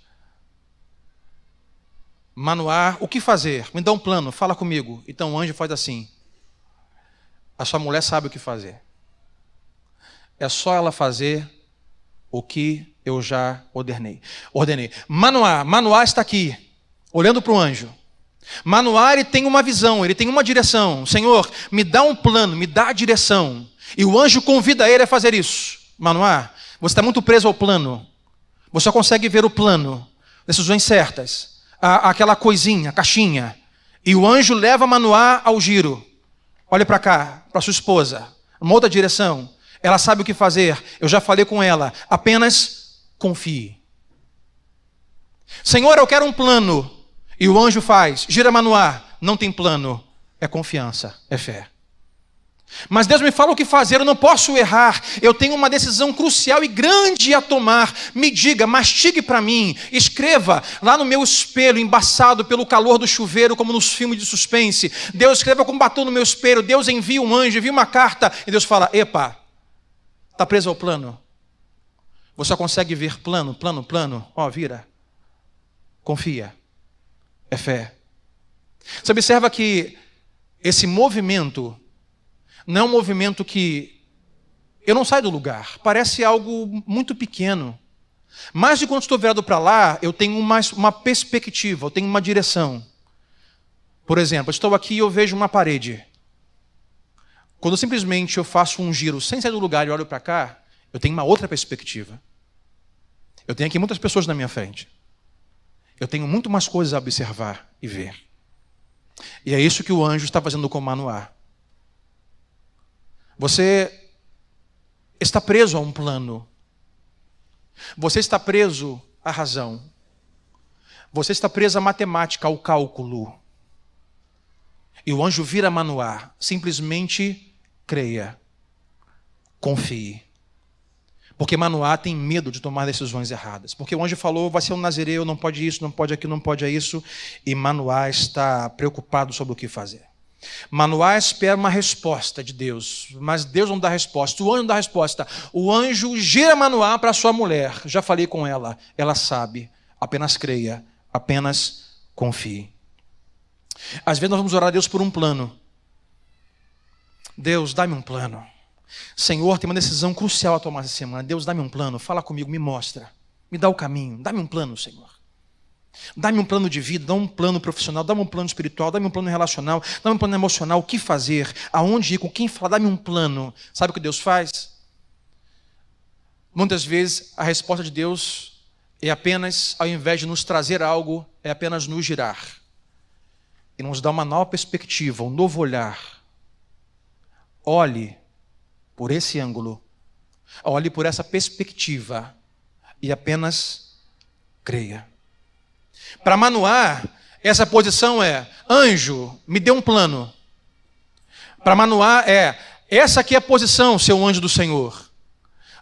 Manoá, o que fazer? Me dá um plano, fala comigo. Então o anjo faz assim. A sua mulher sabe o que fazer. É só ela fazer o que eu já ordenei. Manoá está aqui, olhando para o anjo. Manoá, ele tem uma visão, ele tem uma direção. Senhor, me dá um plano, me dá a direção. E o anjo convida ele a fazer isso. Manoá, você está muito preso ao plano. Você só consegue ver o plano, decisões certas, aquela coisinha, a caixinha. E o anjo leva Manoá ao giro. Olha para cá, para sua esposa, uma outra direção. Ela sabe o que fazer, eu já falei com ela. Apenas confie. Senhor, eu quero um plano. E o anjo faz, gira Manoá, não tem plano, é confiança, é fé. Mas Deus me fala o que fazer, eu não posso errar, eu tenho uma decisão crucial e grande a tomar. Me diga, mastigue para mim, escreva lá no meu espelho, embaçado pelo calor do chuveiro, como nos filmes de suspense. Deus escreva com batom no meu espelho, Deus envia um anjo, envia uma carta, e Deus fala: epa, está preso ao plano? Você só consegue ver plano, vira, confia. É fé. Você observa que esse movimento não é um movimento que eu não saio do lugar. Parece algo muito pequeno. Mas de quando estou virado para lá, eu tenho uma perspectiva, eu tenho uma direção. Por exemplo, eu estou aqui e eu vejo uma parede. Quando simplesmente eu faço um giro sem sair do lugar e olho para cá, eu tenho uma outra perspectiva. Eu tenho aqui muitas pessoas na minha frente. Eu tenho muito mais coisas a observar e ver. E é isso que o anjo está fazendo com Manoá. Você está preso a um plano. Você está preso à razão. Você está preso à matemática, ao cálculo. E o anjo vira Manoá. Simplesmente creia. Confie. Porque Manoá tem medo de tomar decisões erradas. Porque o anjo falou, vai ser um nazireu, não pode isso, não pode aquilo, não pode isso. E Manoá está preocupado sobre o que fazer. Manoá espera uma resposta de Deus, mas Deus não dá resposta, o anjo não dá resposta. O anjo gira Manoá para sua mulher. Já falei com ela, ela sabe. Apenas creia, apenas confie. Às vezes nós vamos orar a Deus por um plano. Deus, dá-me um plano. Senhor, tem uma decisão crucial a tomar essa semana. Deus, dá-me um plano, fala comigo, me mostra. Me dá o caminho, dá-me um plano, Senhor. Dá-me um plano de vida, dá-me um plano profissional, dá-me um plano espiritual, dá-me um plano relacional, dá-me um plano emocional, o que fazer, aonde ir, com quem falar, dá-me um plano. Sabe o que Deus faz? Muitas vezes a resposta de Deus é apenas, ao invés de nos trazer algo, é apenas nos girar. E nos dar uma nova perspectiva, um novo olhar. Olhe por esse ângulo, olhe por essa perspectiva e apenas creia. Para Manoá, essa posição é: anjo, me dê um plano. Para Manoá essa aqui é a posição, seu anjo do Senhor,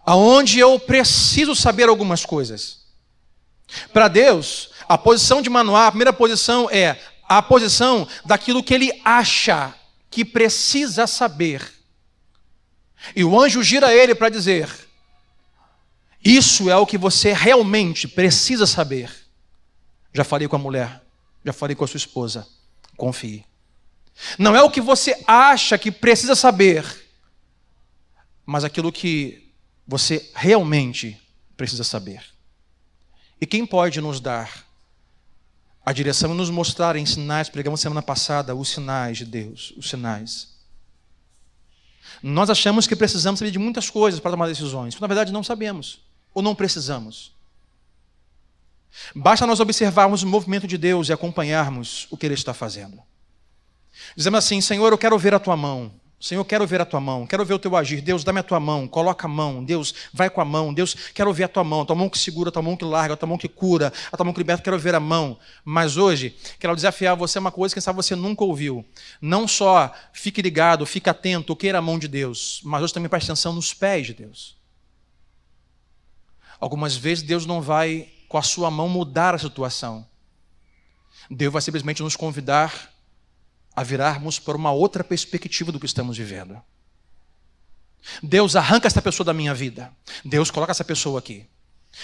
aonde eu preciso saber algumas coisas. Para Deus, a posição de Manoá, a primeira posição é a posição daquilo que ele acha que precisa saber. E o anjo gira ele para dizer: isso é o que você realmente precisa saber. Já falei com a mulher, já falei com a sua esposa, confie. Não é o que você acha que precisa saber, mas aquilo que você realmente precisa saber. E quem pode nos dar a direção e nos mostrar em sinais? Pregamos semana passada os sinais de Deus, os sinais. Nós achamos que precisamos saber de muitas coisas para tomar decisões, mas na verdade não sabemos, ou não precisamos. Basta nós observarmos o movimento de Deus e acompanharmos o que Ele está fazendo. Dizemos assim: Senhor, eu quero ver a Tua mão. Senhor, eu quero ver a Tua mão, quero ver o Teu agir. Deus, dá-me a Tua mão, coloca a mão. Deus, vai com a mão. Deus, quero ver a Tua mão que segura, a Tua mão que larga, a Tua mão que cura, a Tua mão que liberta, quero ver a mão. Mas hoje, quero desafiar você uma coisa que sabe você nunca ouviu. Não só fique ligado, fique atento, queira a mão de Deus, mas hoje também preste atenção nos pés de Deus. Algumas vezes Deus não vai, com a sua mão, mudar a situação. Deus vai simplesmente nos convidar a virarmos para uma outra perspectiva do que estamos vivendo. Deus, arranca essa pessoa da minha vida. Deus, coloca essa pessoa aqui.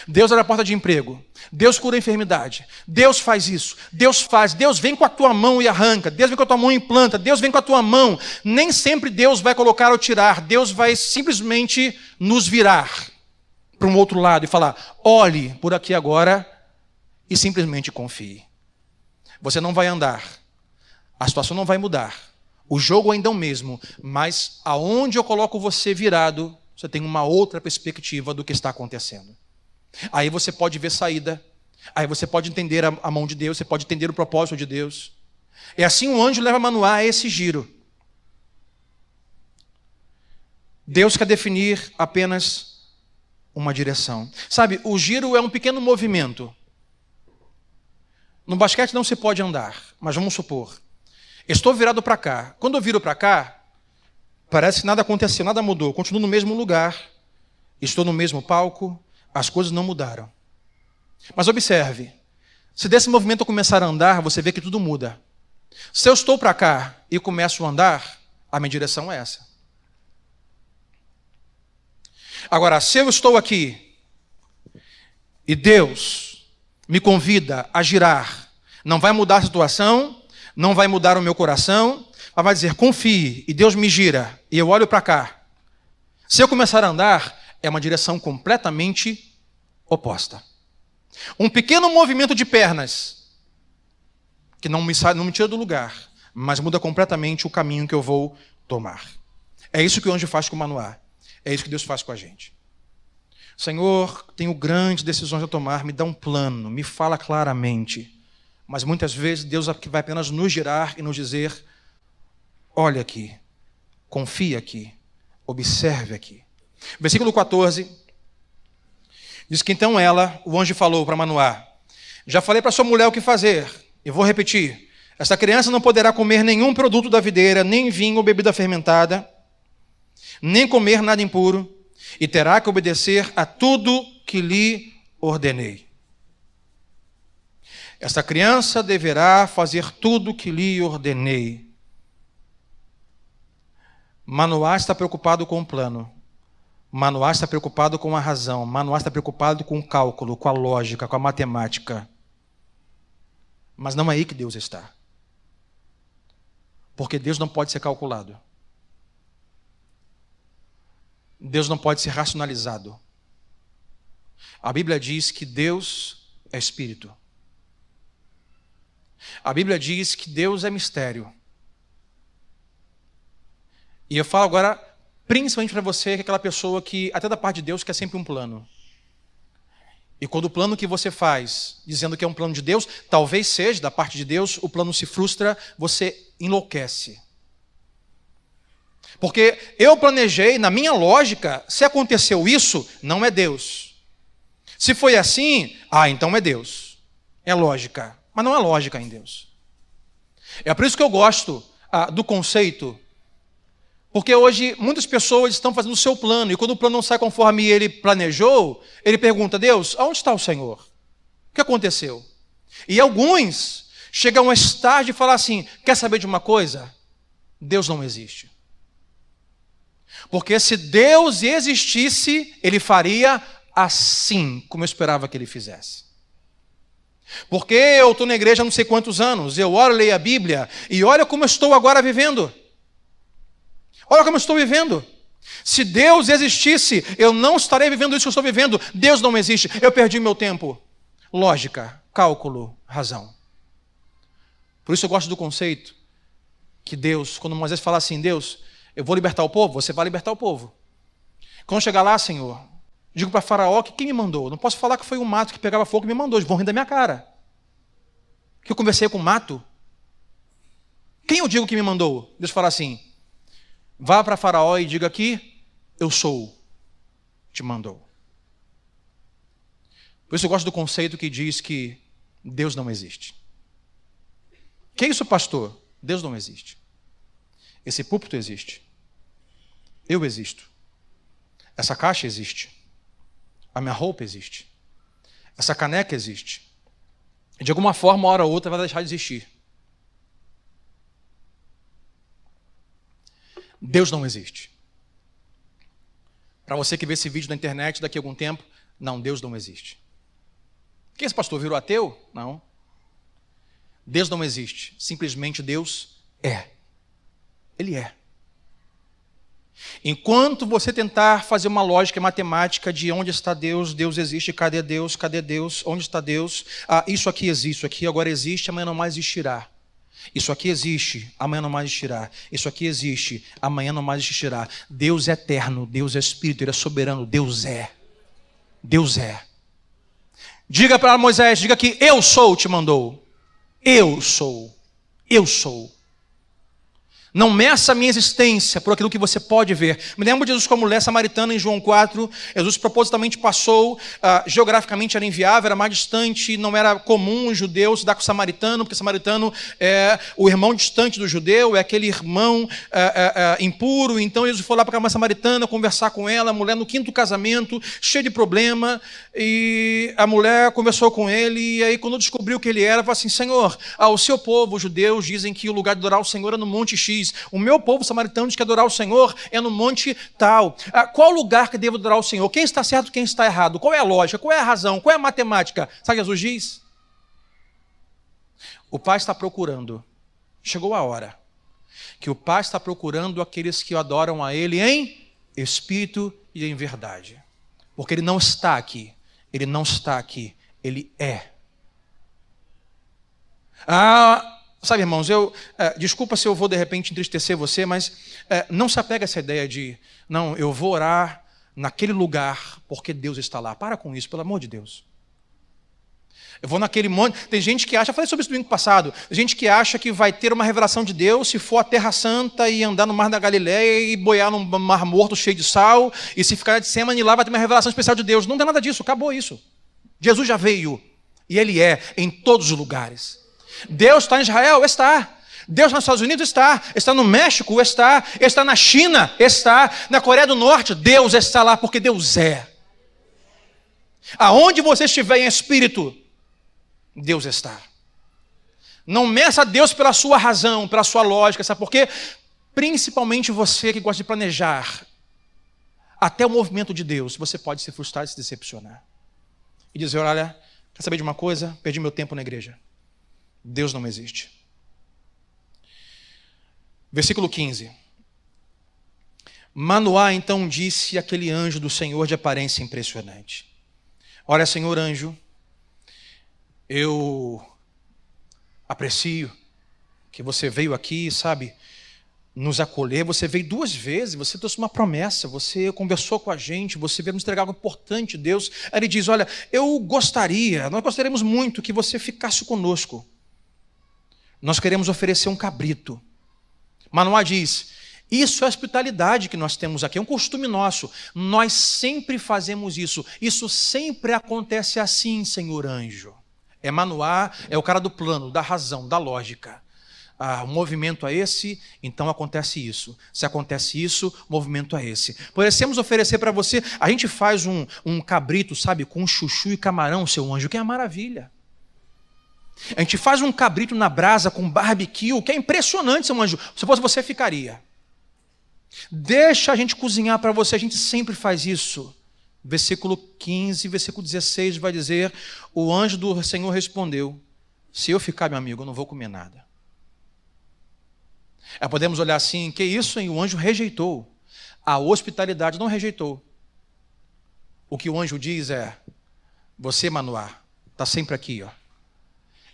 Deus abre a porta de emprego. Deus cura a enfermidade. Deus faz isso. Deus faz. Deus vem com a tua mão e arranca. Deus vem com a tua mão e implanta. Deus vem com a tua mão. Nem sempre Deus vai colocar ou tirar. Deus vai simplesmente nos virar para um outro lado e falar: olhe por aqui agora e simplesmente confie. Você não vai andar. A situação não vai mudar. O jogo ainda é o mesmo, mas aonde eu coloco você virado, você tem uma outra perspectiva do que está acontecendo. Aí você pode ver saída, aí você pode entender a mão de Deus, você pode entender o propósito de Deus. E assim o anjo leva Manoá a esse giro. Deus quer definir apenas uma direção. Sabe, o giro é um pequeno movimento. No basquete não se pode andar, mas vamos supor, estou virado para cá. Quando eu viro para cá, parece que nada aconteceu, nada mudou. Continuo no mesmo lugar, estou no mesmo palco, as coisas não mudaram. Mas observe, se desse movimento eu começar a andar, você vê que tudo muda. Se eu estou para cá e começo a andar, a minha direção é essa. Agora, se eu estou aqui e Deus me convida a girar, não vai mudar a situação, não vai mudar o meu coração, mas vai dizer: confie, e Deus me gira, e eu olho para cá. Se eu começar a andar, é uma direção completamente oposta. Um pequeno movimento de pernas, que não me tira do lugar, mas muda completamente o caminho que eu vou tomar. É isso que o anjo faz com Manoá, é isso que Deus faz com a gente. Senhor, tenho grandes decisões a tomar, me dá um plano, me fala claramente. Mas muitas vezes Deus vai apenas nos girar e nos dizer: olha aqui, confia aqui, observe aqui. Versículo 14, diz que então o anjo falou para Manoá: já falei para sua mulher o que fazer, e vou repetir: essa criança não poderá comer nenhum produto da videira, nem vinho ou bebida fermentada, nem comer nada impuro, e terá que obedecer a tudo que lhe ordenei. Esta criança deverá fazer tudo o que lhe ordenei. Manoá está preocupado com o plano. Manoá está preocupado com a razão. Manoá está preocupado com o cálculo, com a lógica, com a matemática. Mas não é aí que Deus está. Porque Deus não pode ser calculado. Deus não pode ser racionalizado. A Bíblia diz que Deus é espírito. A Bíblia diz que Deus é mistério. E eu falo agora, principalmente para você, que é aquela pessoa que, até da parte de Deus, quer sempre um plano. E quando o plano que você faz, dizendo que é um plano de Deus, talvez seja da parte de Deus, o plano se frustra, você enlouquece. Porque eu planejei, na minha lógica, se aconteceu isso, não é Deus. Se foi assim, então é Deus. É lógica, mas não é lógica em Deus. É por isso que eu gosto do conceito, porque hoje muitas pessoas estão fazendo o seu plano, e quando o plano não sai conforme ele planejou, ele pergunta: Deus, aonde está o Senhor? O que aconteceu? E alguns chegam a um estágio de falar assim: quer saber de uma coisa? Deus não existe. Porque se Deus existisse, Ele faria assim, como eu esperava que Ele fizesse. Porque eu estou na igreja há não sei quantos anos, eu oro, leio a Bíblia, e olha como eu estou agora vivendo. Olha como eu estou vivendo. Se Deus existisse, eu não estaria vivendo isso que eu estou vivendo. Deus não existe, eu perdi meu tempo. Lógica, cálculo, razão. Por isso eu gosto do conceito que Deus, quando Moisés fala assim: Deus, eu vou libertar o povo, você vai libertar o povo. Quando chegar lá, Senhor, digo para Faraó que quem me mandou? Não posso falar que foi um mato que pegava fogo e me mandou, eles vão rir da minha cara. Que eu conversei com o mato. Quem eu digo que me mandou? Deus fala assim: vá para Faraó e diga que eu sou, te mandou. Por isso eu gosto do conceito que diz que Deus não existe. Que é isso, pastor? Deus não existe. Esse púlpito existe. Eu existo. Essa caixa existe. A minha roupa existe. Essa caneca existe. E de alguma forma, uma hora ou outra, vai deixar de existir. Deus não existe. Para você que vê esse vídeo na internet daqui a algum tempo, não, Deus não existe. Que esse pastor virou ateu? Não. Deus não existe. Simplesmente Deus é. Ele é. Enquanto você tentar fazer uma lógica matemática de onde está Deus, Deus existe, cadê Deus, onde está Deus? Isso aqui existe, isso aqui agora existe, amanhã não mais existirá. Isso aqui existe, amanhã não mais existirá. Isso aqui existe, amanhã não mais existirá. Deus é eterno, Deus é Espírito, Ele é soberano, Deus é. Deus é. Diga para Moisés, diga que eu sou, te mandou. Eu sou. Eu sou. Não meça a minha existência por aquilo que você pode ver. Me lembro de Jesus com a mulher samaritana em João 4. Jesus propositalmente passou, geograficamente era inviável, era mais distante, não era comum um judeu se dar com o samaritano, porque o samaritano é o irmão distante do judeu, é aquele irmão impuro. Então Jesus foi lá para a mulher samaritana conversar com ela, a mulher no 5º casamento, cheia de problema, e a mulher conversou com ele, e aí quando descobriu que ele era, falou assim: Senhor, o seu povo, os judeus, dizem que o lugar de adorar o Senhor é no Monte X. O meu povo samaritano diz que adorar o Senhor é no monte tal. Qual lugar que devo adorar o Senhor? Quem está certo, quem está errado? Qual é a lógica? Qual é a razão? Qual é a matemática? Sabe o que Jesus diz? O Pai está procurando. Chegou a hora que o Pai está procurando aqueles que adoram a Ele em espírito e em verdade. Porque Ele não está aqui. Ele não está aqui. Ele é. Sabe, irmãos, desculpa se eu vou de repente entristecer você, mas não se apega a essa ideia de, não, eu vou orar naquele lugar porque Deus está lá. Para com isso, pelo amor de Deus. Eu vou naquele monte. Tem gente que acha, eu falei sobre isso domingo passado, gente que acha que vai ter uma revelação de Deus se for a Terra Santa e andar no Mar da Galileia e boiar num mar morto cheio de sal, e se ficar de Getsêmani lá vai ter uma revelação especial de Deus. Não tem nada disso, acabou isso. Jesus já veio, e Ele é em todos os lugares. Deus está em Israel? Está. Deus nos Estados Unidos? Está. Está no México? Está. Está na China? Está. Na Coreia do Norte? Deus está lá porque Deus é. Aonde você estiver em espírito, Deus está. Não meça Deus pela sua razão, pela sua lógica, sabe por quê? Principalmente você que gosta de planejar, até o movimento de Deus, você pode se frustrar e se decepcionar. E dizer, olha, quer saber de uma coisa? Perdi meu tempo na igreja. Deus não existe. Versículo 15. Manoá então disse àquele anjo do Senhor de aparência impressionante: olha, Senhor anjo, eu aprecio que você veio aqui, sabe, nos acolher. Você veio 2 vezes, você trouxe uma promessa, você conversou com a gente, você veio nos entregar algo importante, Deus. Aí ele diz, olha, nós gostaríamos muito que você ficasse conosco. Nós queremos oferecer um cabrito. Manoá diz, isso é a hospitalidade que nós temos aqui, é um costume nosso. Nós sempre fazemos isso. Isso sempre acontece assim, Senhor anjo. Manoá é o cara do plano, da razão, da lógica. O movimento é esse, então acontece isso. Se acontece isso, o movimento é esse. Podemos oferecer para você, a gente faz um cabrito, sabe, com chuchu e camarão, seu anjo, que é uma maravilha. A gente faz um cabrito na brasa com barbecue, que é impressionante, seu anjo. Se fosse você, ficaria. Deixa a gente cozinhar para você, a gente sempre faz isso. Versículo 15, versículo 16 vai dizer, o anjo do Senhor respondeu, se eu ficar, meu amigo, eu não vou comer nada. Podemos olhar assim, que isso, hein? O anjo rejeitou. A hospitalidade não rejeitou. O que o anjo diz é, você, Manoá, está sempre aqui, ó.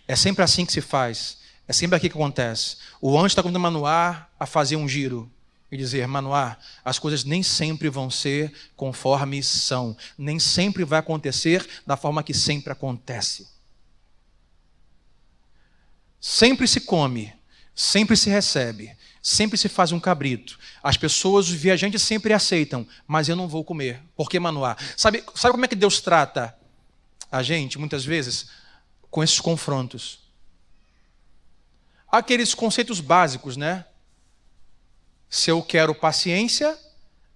É sempre assim que se faz. É sempre aqui que acontece. O anjo está convidando Manoá a fazer um giro e dizer, Manoá, as coisas nem sempre vão ser conforme são. Nem sempre vai acontecer da forma que sempre acontece. Sempre se come, sempre se recebe, sempre se faz um cabrito. As pessoas, os viajantes sempre aceitam, mas eu não vou comer. Por que, Manoá? Sabe como é que Deus trata a gente, muitas vezes? Com esses confrontos. Aqueles conceitos básicos, né? Se eu quero paciência,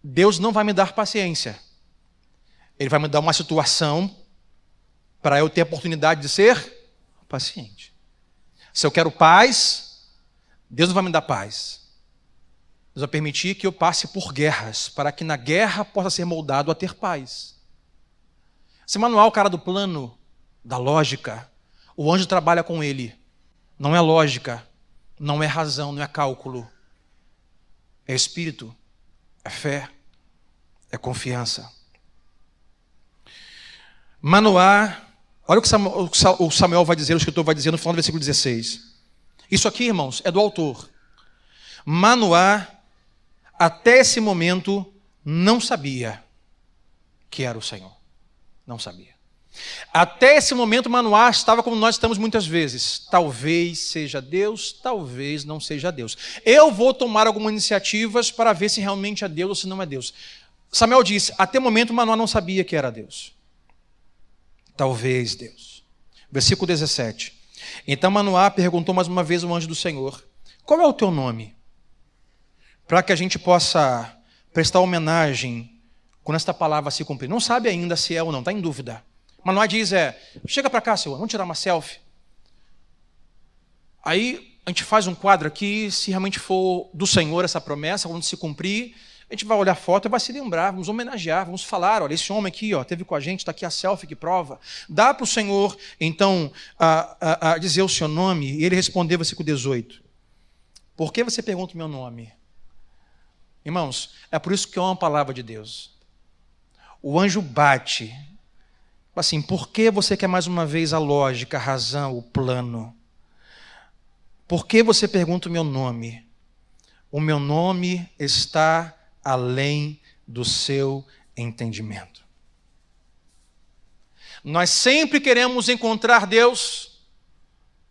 Deus não vai me dar paciência. Ele vai me dar uma situação para eu ter a oportunidade de ser paciente. Se eu quero paz, Deus não vai me dar paz. Deus vai permitir que eu passe por guerras, para que na guerra possa ser moldado a ter paz. Se Manoá, o cara do plano, da lógica, o anjo trabalha com ele. Não é lógica, não é razão, não é cálculo. É espírito, é fé, é confiança. Manoá, olha o que o Samuel vai dizer, o escritor vai dizer no final do versículo 16. Isso aqui, irmãos, é do autor. Manoá, até esse momento, não sabia que era o Senhor. Não sabia. Até esse momento, Manoá estava como nós estamos muitas vezes. Talvez seja Deus, talvez não seja Deus. Eu vou tomar algumas iniciativas para ver se realmente é Deus ou se não é Deus. Samuel disse, até o momento Manoá não sabia que era Deus. Talvez Deus. Versículo 17. Então Manoá perguntou mais uma vez ao anjo do Senhor, qual é o teu nome? Para que a gente possa prestar homenagem quando esta palavra se cumprir. Não sabe ainda se é ou não, está em dúvida. Manoá diz, chega para cá, Senhor, vamos tirar uma selfie. Aí a gente faz um quadro aqui, se realmente for do Senhor essa promessa, quando se cumprir, a gente vai olhar a foto e vai se lembrar, vamos homenagear, vamos falar, olha, esse homem aqui, ó, teve com a gente, está aqui a selfie que prova. Dá para o Senhor, então, a dizer o seu nome, e ele respondeu, versículo 18. Por que você pergunta o meu nome? Irmãos, é por isso que é uma palavra de Deus. O anjo bate. Assim, por que você quer mais uma vez a lógica, a razão, o plano? Por que você pergunta o meu nome? O meu nome está além do seu entendimento. Nós sempre queremos encontrar Deus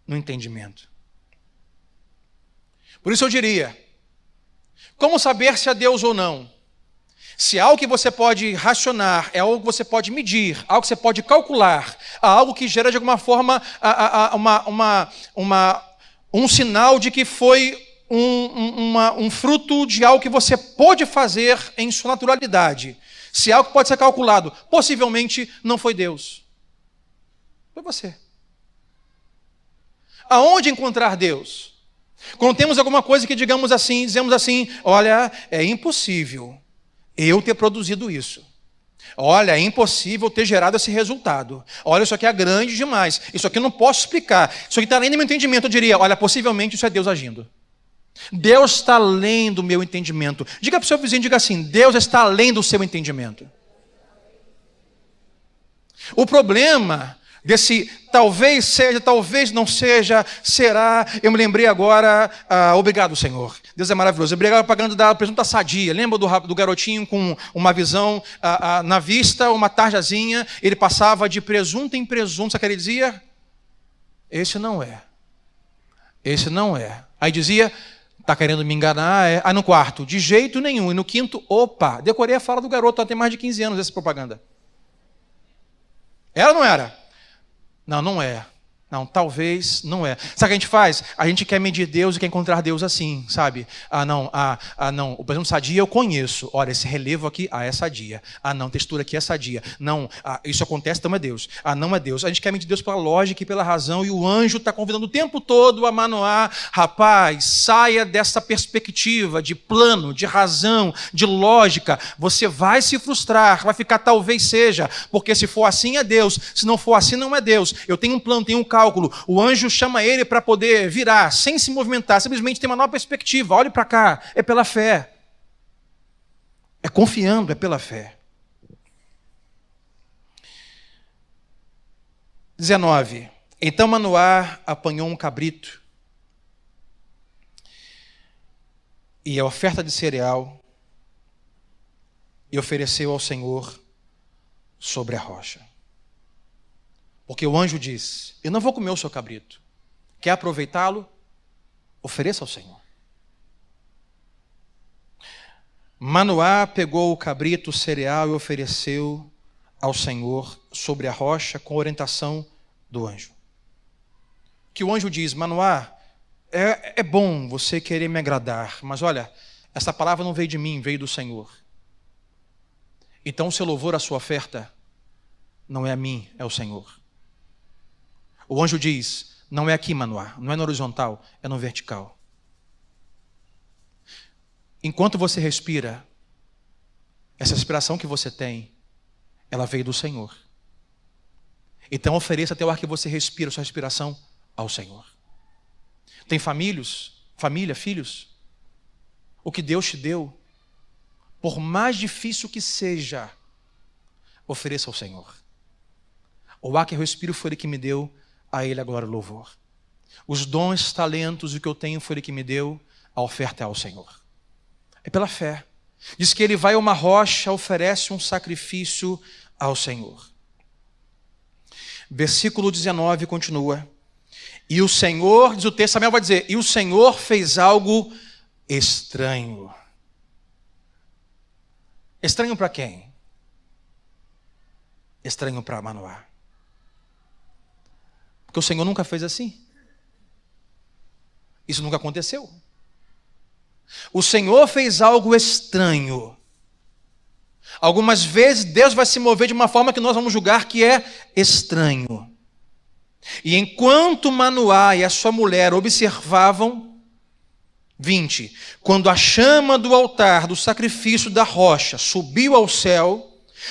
no entendimento. Por isso eu diria, como saber se é Deus ou não? Se é algo que você pode racionar, é algo que você pode medir, algo que você pode calcular, algo que gera de alguma forma um sinal de que foi um fruto de algo que você pode fazer em sua naturalidade. Se é algo que pode ser calculado, possivelmente não foi Deus. Foi você. Aonde encontrar Deus? Quando temos alguma coisa que dizemos assim, olha, é impossível eu ter produzido isso. Olha, é impossível ter gerado esse resultado. Olha, isso aqui é grande demais. Isso aqui eu não posso explicar. Isso aqui está além do meu entendimento. Eu diria, olha, possivelmente isso é Deus agindo. Deus está além do meu entendimento. Diga para o seu vizinho, diga assim, Deus está além do seu entendimento. O problema desse talvez seja, talvez não seja, será, eu me lembrei agora, obrigado Senhor, Deus é maravilhoso. Eu lembrei a propaganda da presunta Sadia. Lembra do garotinho com uma visão na vista, uma tarjazinha? Ele passava de presunto em presunto. Sabe o que ele dizia? Esse não é. Esse não é. Aí dizia, está querendo me enganar? É. Aí no quarto, de jeito nenhum. E no quinto, opa, decorei a fala do garoto, tem mais de 15 anos essa propaganda. Era ou não era? Não, não é. Não, talvez não é. Sabe o que a gente faz? A gente quer medir Deus e quer encontrar Deus assim, sabe? Não, o presunto Sadia eu conheço. Olha, esse relevo aqui, é sadia. Não, textura aqui é sadia. Não, isso acontece, então é Deus. Não é Deus. A gente quer medir Deus pela lógica e pela razão, e o anjo está convidando o tempo todo a Manoá, rapaz, saia dessa perspectiva de plano, de razão, de lógica. Você vai se frustrar, vai ficar talvez seja, porque se for assim é Deus, se não for assim não é Deus. Eu tenho um plano, tenho um cálculo. O anjo chama ele para poder virar, sem se movimentar, simplesmente tem uma nova perspectiva. Olhe para cá, é pela fé. É confiando, é pela fé. 19. Então Manoá apanhou um cabrito e a oferta de cereal e ofereceu ao Senhor sobre a rocha. Porque o anjo diz, eu não vou comer o seu cabrito. Quer aproveitá-lo? Ofereça ao Senhor. Manoá pegou o cabrito, o cereal e ofereceu ao Senhor sobre a rocha com orientação do anjo. Que o anjo diz, Manoá, é bom você querer me agradar, mas olha, essa palavra não veio de mim, veio do Senhor. Então o seu louvor, a sua oferta, não é a mim, é o Senhor. O anjo diz, não é aqui, Manoá, não é no horizontal, é no vertical. Enquanto você respira, essa respiração que você tem, ela veio do Senhor. Então ofereça até o ar que você respira, sua respiração, ao Senhor. Tem família, filhos? O que Deus te deu, por mais difícil que seja, ofereça ao Senhor. O ar que eu respiro foi Ele que me deu, a Ele agora o louvor. Os dons, talentos, o que eu tenho foi Ele que me deu, a oferta é ao Senhor. É pela fé. Diz que ele vai a uma rocha, oferece um sacrifício ao Senhor. Versículo 19 continua. E o Senhor, diz o texto, Samuel vai dizer, e o Senhor fez algo estranho. Estranho para quem? Estranho para Manoá. Porque o Senhor nunca fez assim. Isso nunca aconteceu. O Senhor fez algo estranho. Algumas vezes Deus vai se mover de uma forma que nós vamos julgar que é estranho. E enquanto Manoá e a sua mulher observavam, 20, quando a chama do altar do sacrifício da rocha subiu ao céu,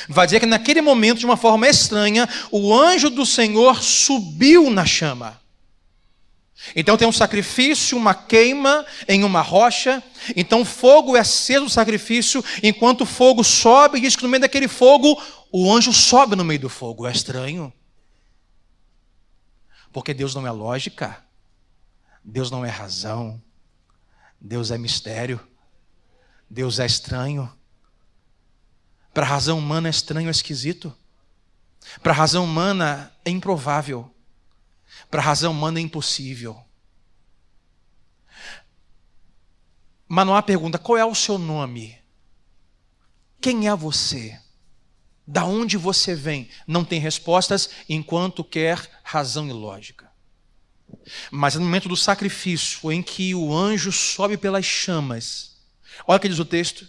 vai dizer que naquele momento, de uma forma estranha, o anjo do Senhor subiu na chama. Então tem um sacrifício, uma queima em uma rocha. Então fogo é aceso do sacrifício. Enquanto o fogo sobe, diz que no meio daquele fogo, o anjo sobe no meio do fogo. É estranho. Porque Deus não é lógica. Deus não é razão. Deus é mistério. Deus é estranho. Para a razão humana é estranho, é esquisito. Para a razão humana é improvável. Para a razão humana é impossível. Manoá pergunta, qual é o seu nome? Quem é você? Da onde você vem? Não tem respostas enquanto quer razão e lógica. Mas no momento do sacrifício, em que o anjo sobe pelas chamas, olha o que diz o texto.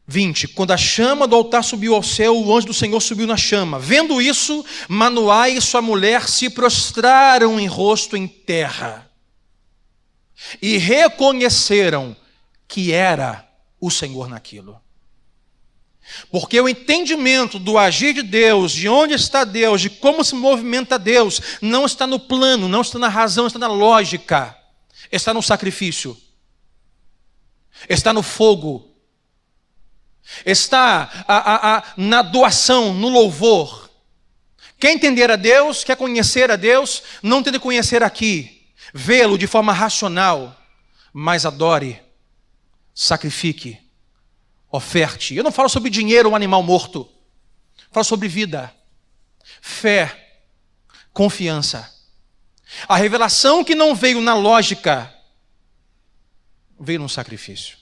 20, quando a chama do altar subiu ao céu, o anjo do Senhor subiu na chama. Vendo isso, Manoá e sua mulher se prostraram em rosto em terra e reconheceram que era o Senhor naquilo. Porque o entendimento do agir de Deus, de onde está Deus, de como se movimenta Deus, não está no plano, não está na razão, está na lógica, está no sacrifício, está no fogo, está na doação, no louvor. Quer entender a Deus, quer conhecer a Deus, não tem de conhecer aqui. vê-lo de forma racional, mas adore, sacrifique, oferte. Eu não falo sobre dinheiro ou animal morto. Falo sobre vida, fé, confiança. A revelação que não veio na lógica, veio num sacrifício.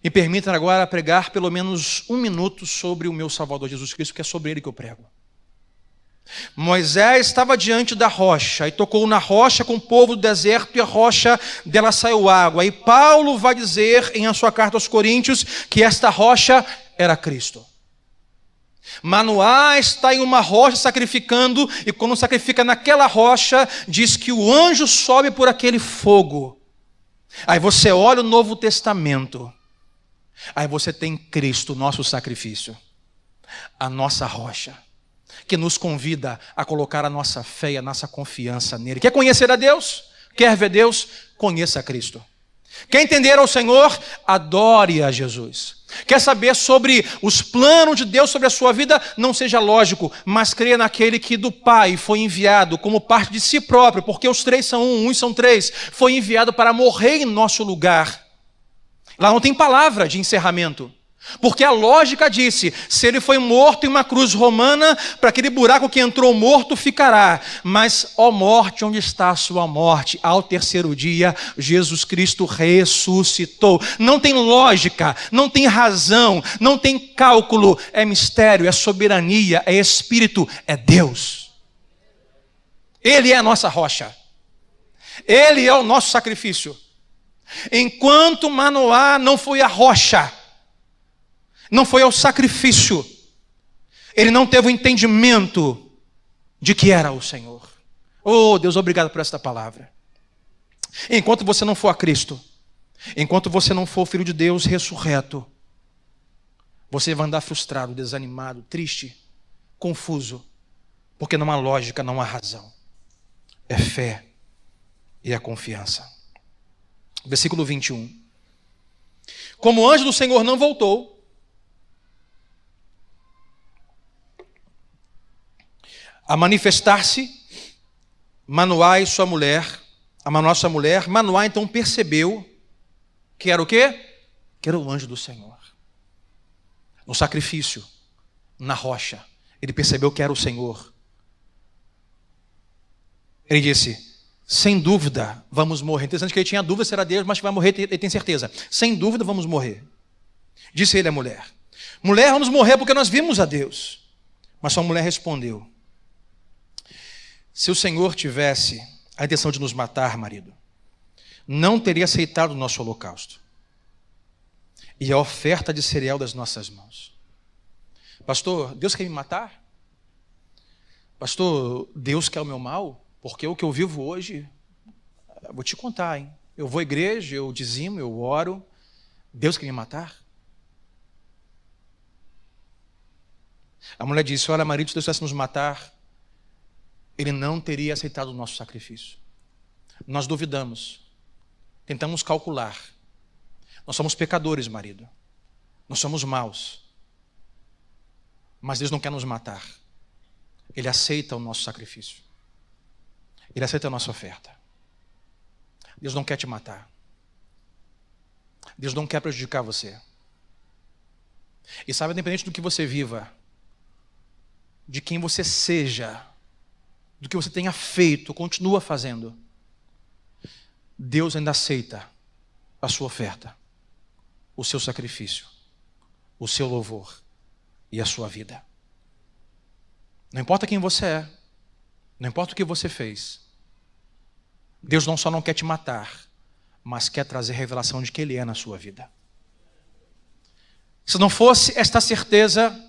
Me permitam agora pregar pelo menos 1 minuto sobre o meu Salvador Jesus Cristo, que é sobre ele que eu prego. Moisés estava diante da rocha e tocou na rocha com o povo do deserto, e a rocha dela saiu água. E Paulo vai dizer em a sua carta aos Coríntios que esta rocha era Cristo. Manoá está em uma rocha sacrificando, e quando sacrifica naquela rocha, diz que o anjo sobe por aquele fogo. Aí você olha o Novo Testamento, aí você tem Cristo, nosso sacrifício, a nossa rocha, que nos convida a colocar a nossa fé e a nossa confiança nele. Quer conhecer a Deus? Quer ver Deus? Conheça Cristo. Quer entender ao Senhor? Adore a Jesus. Quer saber sobre os planos de Deus sobre a sua vida? Não seja lógico, mas creia naquele que do Pai foi enviado como parte de si próprio, porque os três são um, uns são três, foi enviado para morrer em nosso lugar. Lá não tem palavra de encerramento, porque a lógica disse, se ele foi morto em uma cruz romana, para aquele buraco que entrou morto ficará. Mas, ó morte, onde está a sua morte? Ao terceiro dia, Jesus Cristo ressuscitou. Não tem lógica, não tem razão, não tem cálculo. É mistério, é soberania, é Espírito, é Deus. Ele é a nossa rocha. Ele é o nosso sacrifício. Enquanto Manoá não foi a rocha, não foi ao sacrifício, ele não teve o entendimento de que era o Senhor. Oh, Deus, obrigado por esta palavra. Enquanto você não for a Cristo, enquanto você não for o Filho de Deus ressurreto, você vai andar frustrado, desanimado, triste, confuso, porque não há lógica, não há razão. É fé e a confiança. Versículo 21. Como o anjo do Senhor não voltou, a manifestar-se Manoá e sua mulher, a nossa mulher, Manoá então percebeu que era o quê? Que era o anjo do Senhor. No sacrifício, na rocha, ele percebeu que era o Senhor. Ele disse, sem dúvida vamos morrer. Interessante que ele tinha dúvida se era Deus, mas que vai morrer, ele tem certeza. Sem dúvida vamos morrer. Disse ele à mulher, mulher, vamos morrer porque nós vimos a Deus. Mas sua mulher respondeu, se o Senhor tivesse a intenção de nos matar, marido, não teria aceitado o nosso holocausto e a oferta de cereal das nossas mãos. Pastor, Deus quer me matar? Pastor, Deus quer o meu mal? Porque o que eu vivo hoje, vou te contar, hein? Eu vou à igreja, eu dizimo, eu oro. Deus quer me matar? A mulher disse, olha, marido, se Deus quisesse nos matar, ele não teria aceitado o nosso sacrifício. Nós duvidamos, tentamos calcular. Nós somos pecadores, marido. Nós somos maus. Mas Deus não quer nos matar. Ele aceita o nosso sacrifício. Ele aceita a nossa oferta. Deus não quer te matar. Deus não quer prejudicar você. E sabe, independente do que você viva, de quem você seja, do que você tenha feito, continua fazendo, Deus ainda aceita a sua oferta, o seu sacrifício, o seu louvor e a sua vida. Não importa quem você é, não importa o que você fez, Deus não só não quer te matar, mas quer trazer revelação de que Ele é na sua vida. Se não fosse esta certeza,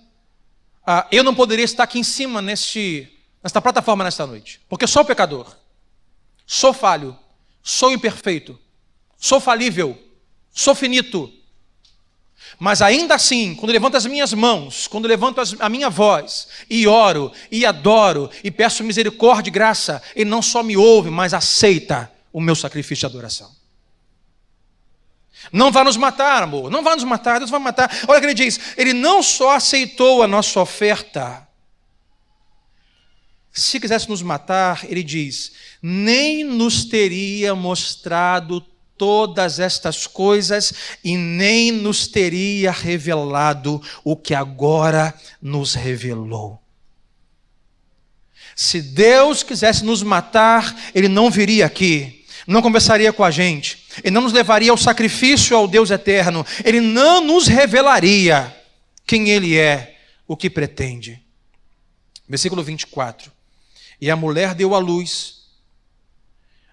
eu não poderia estar aqui em cima nesta plataforma nesta noite, porque sou pecador, sou falho, sou imperfeito, sou falível, sou finito. Mas ainda assim, quando levanto as minhas mãos, quando levanto a minha voz, e oro, e adoro, e peço misericórdia e graça, Ele não só me ouve, mas aceita o meu sacrifício de adoração. Não vai nos matar, amor, não vai nos matar, Deus vai matar. Olha o que Ele diz, Ele não só aceitou a nossa oferta, se quisesse nos matar, ele diz, nem nos teria mostrado todas estas coisas e nem nos teria revelado o que agora nos revelou. Se Deus quisesse nos matar, Ele não viria aqui, não conversaria com a gente, Ele não nos levaria ao sacrifício ao Deus eterno, Ele não nos revelaria quem Ele é, o que pretende. Versículo 24. E a mulher deu à luz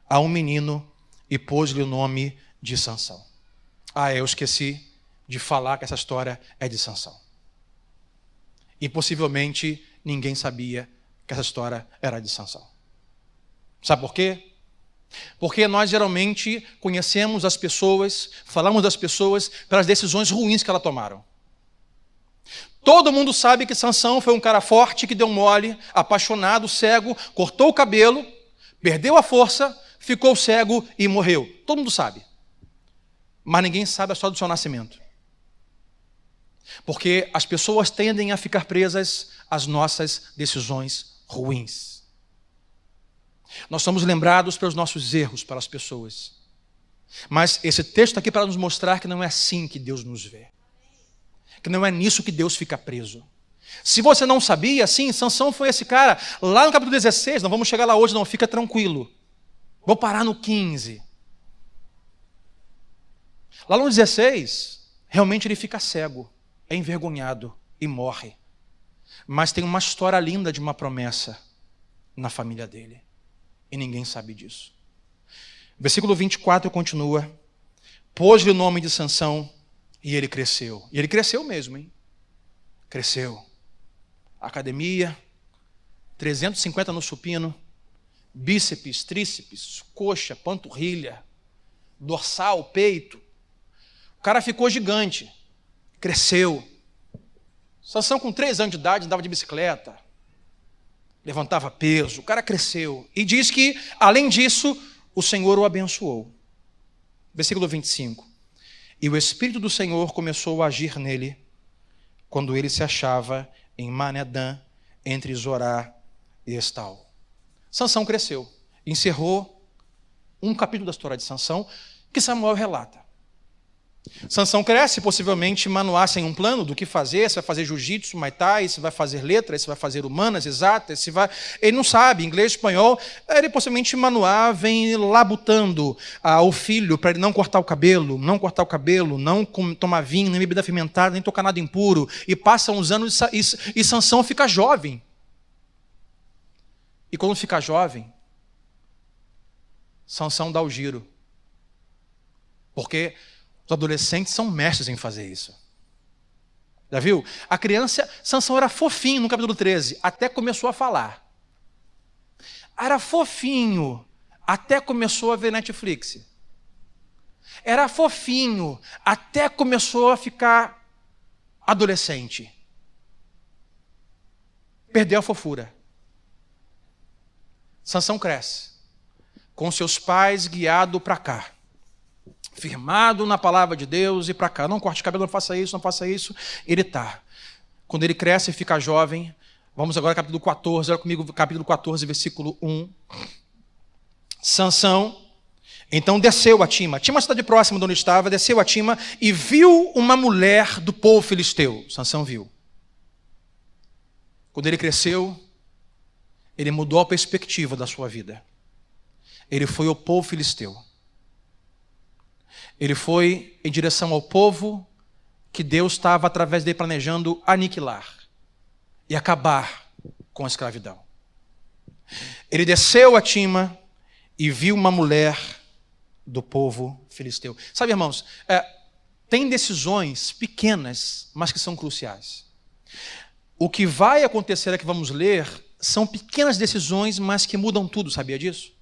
a um menino e pôs-lhe o nome de Sansão. Eu esqueci de falar que essa história é de Sansão. E possivelmente ninguém sabia que essa história era de Sansão. Sabe por quê? Porque nós geralmente conhecemos as pessoas, falamos das pessoas pelas decisões ruins que elas tomaram. Todo mundo sabe que Sansão foi um cara forte que deu mole, apaixonado, cego, cortou o cabelo, perdeu a força, ficou cego e morreu. Todo mundo sabe. Mas ninguém sabe a história do seu nascimento. Porque as pessoas tendem a ficar presas às nossas decisões ruins. Nós somos lembrados pelos nossos erros, pelas pessoas. Mas esse texto aqui é para nos mostrar que não é assim que Deus nos vê. Que não é nisso que Deus fica preso. Se você não sabia, sim, Sansão foi esse cara. Lá no capítulo 16, não vamos chegar lá hoje não, fica tranquilo. Vou parar no 15. Lá no 16, realmente ele fica cego, é envergonhado e morre. Mas tem uma história linda de uma promessa na família dele. E ninguém sabe disso. Versículo 24 continua. Pôs-lhe o nome de Sansão e ele cresceu. E ele cresceu mesmo, hein? Cresceu. Academia, 350 no supino, bíceps, tríceps, coxa, panturrilha, dorsal, peito. O cara ficou gigante, cresceu. Sansão com 3 anos de idade andava de bicicleta, levantava peso, o cara cresceu. E diz que, além disso, o Senhor o abençoou. Versículo 25. E o Espírito do Senhor começou a agir nele, quando ele se achava em Manedã, entre Zorá e Estal. Sansão cresceu. Encerrou um capítulo da história de Sansão, que Samuel relata. Sansão cresce, possivelmente Manoá sem um plano do que fazer, se vai fazer jiu-jitsu, muay thai, se vai fazer letras, se vai fazer humanas, exatas, se vai... Ele não sabe, inglês, espanhol. Ele possivelmente Manoá vem labutando o filho para ele não cortar o cabelo, não tomar vinho, nem bebida fermentada, nem tocar nada impuro. E passa uns anos e Sansão fica jovem. E quando fica jovem, Sansão dá o giro. Porque os adolescentes são mestres em fazer isso. Já viu? A criança, Sansão era fofinho no capítulo 13, até começou a falar. Era fofinho, até começou a ver Netflix. Era fofinho, até começou a ficar adolescente. Perdeu a fofura. Sansão cresce, com seus pais guiado para cá. Firmado na palavra de Deus e para cá. Não corte cabelo, não faça isso. Ele está. Quando ele cresce e fica jovem, vamos agora ao capítulo 14, olha comigo, capítulo 14, versículo 1. Sansão, então desceu a Tima. Tima é uma cidade próxima de onde estava, desceu a Tima e viu uma mulher do povo filisteu. Sansão viu. Quando ele cresceu, ele mudou a perspectiva da sua vida. Ele foi ao povo filisteu. Ele foi em direção ao povo que Deus estava, através dele, planejando aniquilar e acabar com a escravidão. Ele desceu a Tima e viu uma mulher do povo filisteu. Sabe, irmãos, tem decisões pequenas, mas que são cruciais. O que vai acontecer aqui, vamos ler, são pequenas decisões, mas que mudam tudo, sabia disso?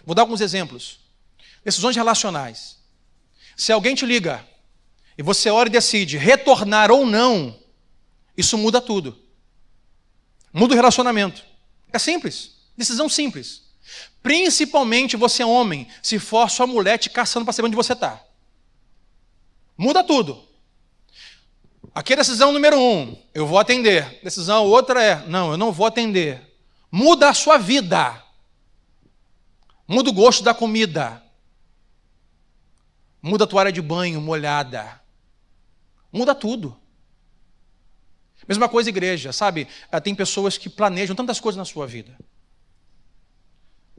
Vou dar alguns exemplos. Decisões relacionais. Se alguém te liga e você ora e decide retornar ou não, isso muda tudo. Muda o relacionamento. É simples. Decisão simples. Principalmente você é homem, se for sua mulher te caçando para saber onde você está. Muda tudo. Aqui é a decisão número 1, eu vou atender. Decisão outra é, não, eu não vou atender. Muda a sua vida. Muda o gosto da comida. Muda a tua área de banho molhada. Muda tudo. Mesma coisa igreja, sabe? Tem pessoas que planejam tantas coisas na sua vida.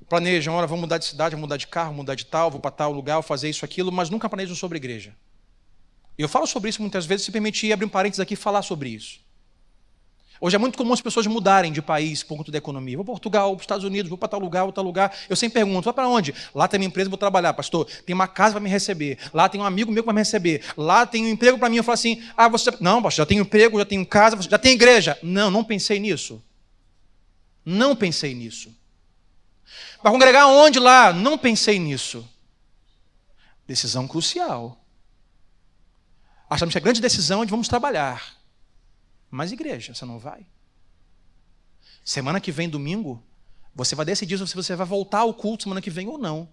Planejam, olha, vou mudar de cidade, vou mudar de carro, vou mudar de tal, vou para tal lugar, vou fazer isso, aquilo, mas nunca planejam sobre igreja. E eu falo sobre isso muitas vezes, se permitir abrir um parênteses aqui e falar sobre isso. Hoje é muito comum as pessoas mudarem de país por conta da economia. Vou para Portugal, vou para os Estados Unidos, vou para tal lugar. Eu sempre pergunto, vai para onde? Lá tem minha empresa, vou trabalhar, pastor. Tem uma casa para me receber. Lá tem um amigo meu que vai me receber. Lá tem um emprego para mim. Eu falo assim, você... Não, pastor, já tenho emprego, já tenho casa, já tenho igreja. Não pensei nisso. Não pensei nisso. Vai congregar onde lá? Não pensei nisso. Decisão crucial. Achamos que a grande decisão é de vamos trabalhar. Mas igreja, você não vai? Semana que vem, domingo, você vai decidir se você vai voltar ao culto semana que vem ou não.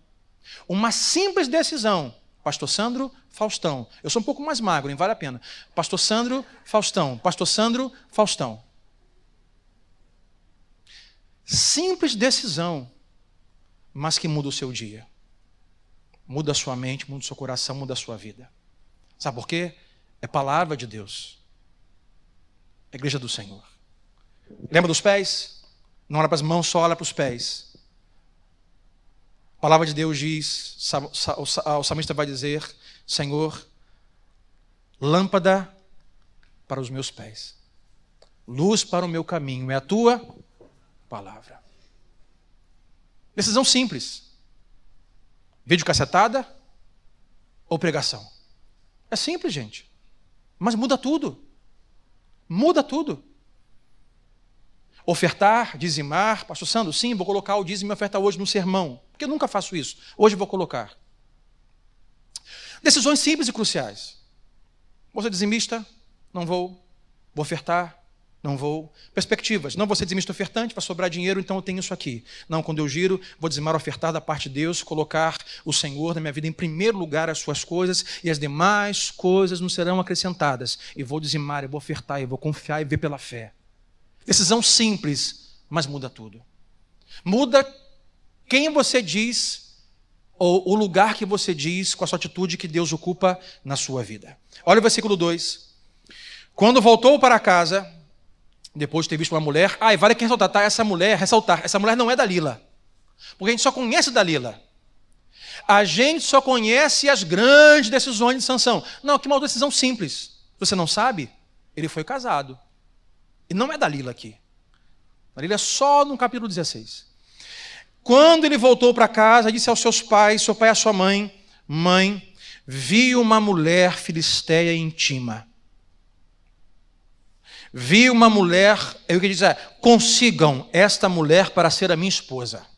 Uma simples decisão. Pastor Sandro, Faustão. Eu sou um pouco mais magro, hein? Vale a pena. Pastor Sandro, Faustão. Pastor Sandro, Faustão. Simples decisão, mas que muda o seu dia. Muda a sua mente, muda o seu coração, muda a sua vida. Sabe por quê? É palavra de Deus. A igreja do Senhor. Lembra dos pés? Não olha para as mãos, só olha para os pés. A palavra de Deus diz, o salmista vai dizer, Senhor, lâmpada para os meus pés, luz para o meu caminho, é a tua palavra. Decisão simples. Vídeo cacetada ou pregação? É simples, gente. Mas muda tudo. Muda tudo. Ofertar, dizimar. Pastor Sandro, sim, vou colocar o dízimo e oferta hoje no sermão. Porque eu nunca faço isso. Hoje vou colocar. Decisões simples e cruciais. Vou ser dizimista? Não vou. Vou ofertar? Não vou. Perspectivas. Não vou ser dizimista ofertante, vai sobrar dinheiro, então eu tenho isso aqui. Não, quando eu giro, vou dizimar, ofertar da parte de Deus, colocar o Senhor na minha vida em primeiro lugar, as suas coisas, e as demais coisas não serão acrescentadas. E vou dizimar, eu vou ofertar, eu vou confiar e ver pela fé. Decisão simples, mas muda tudo. Muda quem você diz, ou o lugar que você diz, com a sua atitude que Deus ocupa na sua vida. Olha o versículo 2. Quando voltou para casa, depois de ter visto uma mulher, e vale quem ressaltar, tá? Essa mulher não é Dalila. Porque a gente só conhece Dalila. A gente só conhece as grandes decisões de Sansão. Não, aqui uma decisão simples. Você não sabe? Ele foi casado. E não é Dalila aqui. Dalila é só no capítulo 16. Quando ele voltou para casa, disse aos seus pais, seu pai e a sua mãe, mãe, vi uma mulher filisteia íntima. Vi uma mulher, eu queria dizer, consigam esta mulher para ser a minha esposa.